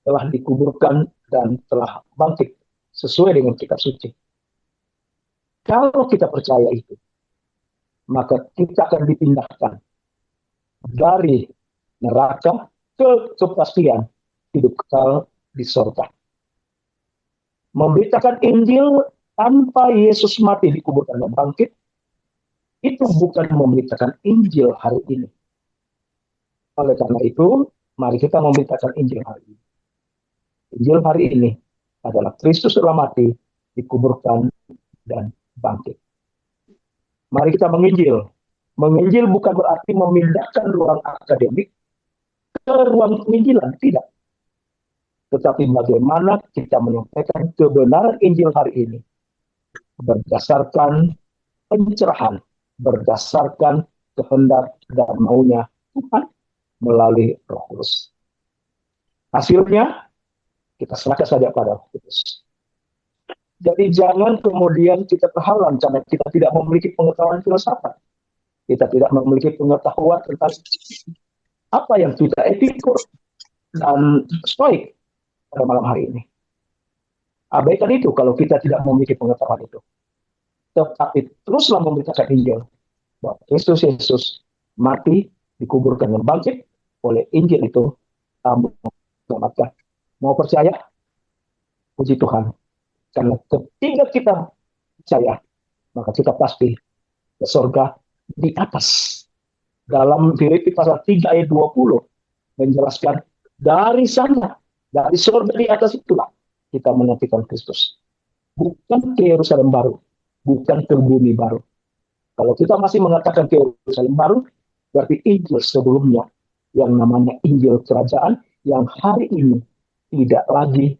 telah dikuburkan dan telah bangkit sesuai dengan kitab suci. Kalau kita percaya itu, maka kita akan dipindahkan dari neraka ke kepastian hidup kekal di surga. Memberitakan Injil tanpa Yesus mati, dikuburkan dan bangkit, itu bukan memberitakan Injil hari ini. Oleh karena itu, mari kita memberitakan Injil hari ini. Injil hari ini adalah Kristus telah mati, dikuburkan, dan bangkit. Mari kita menginjil. Menginjil bukan berarti memindahkan ruang akademik ke ruang penginjilan, tidak. Tetapi bagaimana kita menyampaikan kebenaran Injil hari ini berdasarkan pencerahan, berdasarkan kehendak dan maunya Tuhan melalui Roh Kudus. Hasilnya kita serahkan saja pada Roh Kudus. Jadi jangan kemudian kita terhalang karena kita tidak memiliki pengetahuan filsafat. Kita tidak memiliki pengetahuan tentang apa yang kita Epikur dan Stoik pada malam hari ini. Abaikan itu kalau kita tidak memiliki pengetahuan itu. Tetapi teruslah memberitakan Injil bahwa Kristus Yesus mati, dikuburkan dan bangkit. Oleh Injil itu kamu selamatkan. Mau percaya? Puji Tuhan. Karena ketika kita percaya, maka kita pasti ke surga di atas. Dalam Filipi pasal 3 ayat 20 menjelaskan dari sana, dari surga di atas itulah kita menantikan Kristus. Bukan ke Yerusalem baru, bukan ke bumi baru. Kalau kita masih mengatakan ke Yerusalem baru, berarti Injil sebelumnya yang namanya Injil Kerajaan yang hari ini tidak lagi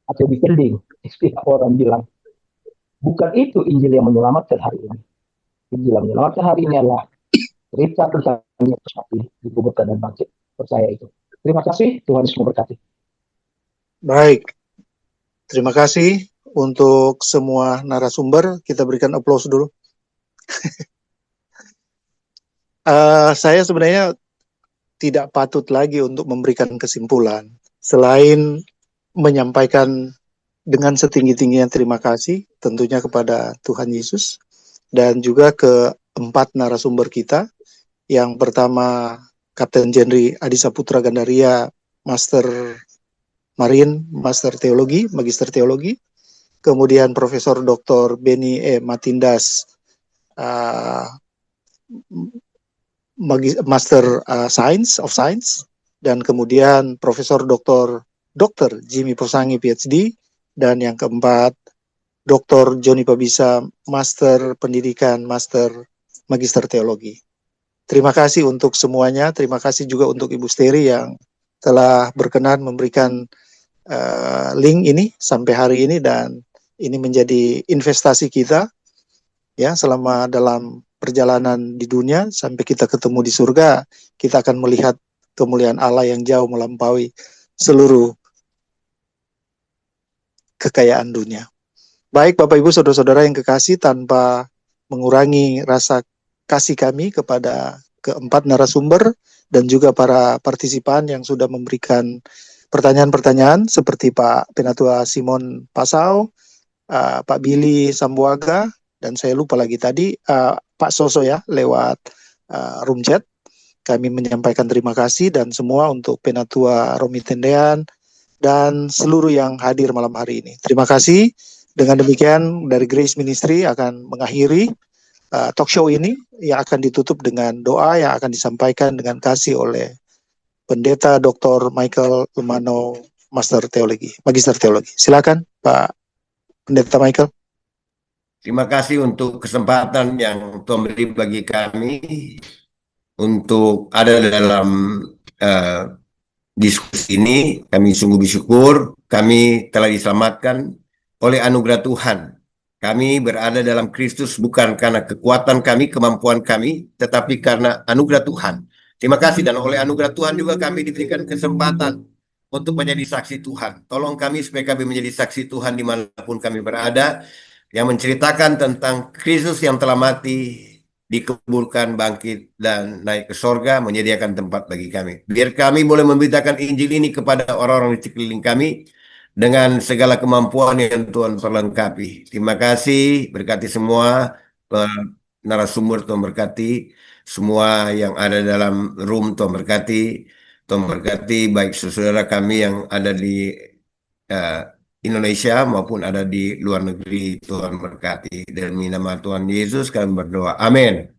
atau dipending. Istilah orang bilang, bukan itu Injil yang menyelamatkan hari ini. Injil yang menyelamatkan hari ini adalah cerita tentang Yesus mati, dikuburkan dan bangkit. Percaya itu. Terima kasih, Tuhan Yesus memberkati. Baik, terima kasih untuk semua narasumber. Kita berikan aplaus dulu. Saya sebenarnya tidak patut lagi untuk memberikan kesimpulan selain menyampaikan dengan setinggi-tingginya terima kasih tentunya kepada Tuhan Yesus dan juga ke 4 narasumber kita. Yang pertama Kapten Jenderal Adi Saputra Gandaria, Master Marin, Master Teologi, Magister Teologi. Kemudian Profesor Dr. Beni Matindas, Master Science of Science, dan kemudian Profesor Dr. Jimmy Posangi PhD, dan yang keempat Dr. Joni Pabisa, Master Pendidikan, Master Magister Teologi. Terima kasih untuk semuanya. Terima kasih juga untuk Ibu Steri yang telah berkenan memberikan link ini sampai hari ini, dan ini menjadi investasi kita ya selama dalam perjalanan di dunia sampai kita ketemu di surga, kita akan melihat kemuliaan Allah yang jauh melampaui seluruh kekayaan dunia. Baik Bapak Ibu Saudara-saudara yang kekasih, tanpa mengurangi rasa kasih kami kepada keempat narasumber dan juga para partisipan yang sudah memberikan pertanyaan-pertanyaan seperti Pak Penatua Simon Pasau, Pak Billy Sambuaga, dan saya lupa lagi tadi Pak Soso ya lewat room chat. Kami menyampaikan terima kasih dan semua untuk Penatua Romi Tendean dan seluruh yang hadir malam hari ini. Terima kasih. Dengan demikian dari Grace Ministry akan mengakhiri talk show ini yang akan ditutup dengan doa yang akan disampaikan dengan kasih oleh Pendeta Dr. Michael Lumano, Magister Teologi. Silakan Pak Pendeta Michael. Terima kasih untuk kesempatan yang Tuhan beri bagi kami untuk ada dalam diskusi ini. Kami sungguh bersyukur kami telah diselamatkan oleh anugerah Tuhan. Kami berada dalam Kristus bukan karena kekuatan kami, kemampuan kami, tetapi karena anugerah Tuhan. Terima kasih, dan oleh anugerah Tuhan juga kami diberikan kesempatan untuk menjadi saksi Tuhan. Tolong kami supaya kami menjadi saksi Tuhan dimanapun kami berada, yang menceritakan tentang Kristus yang telah mati, dikuburkan, bangkit, dan naik ke sorga, menyediakan tempat bagi kami. Biar kami boleh memberitakan Injil ini kepada orang-orang di sekeliling kami, dengan segala kemampuan yang Tuhan perlengkapi. Terima kasih, berkati semua narasumber, Tuhan berkati semua yang ada dalam room, Tuhan berkati. Tuhan berkati baik saudara kami yang ada di Indonesia maupun ada di luar negeri. Tuhan berkati. Demi nama Tuhan Yesus kami berdoa. Amin.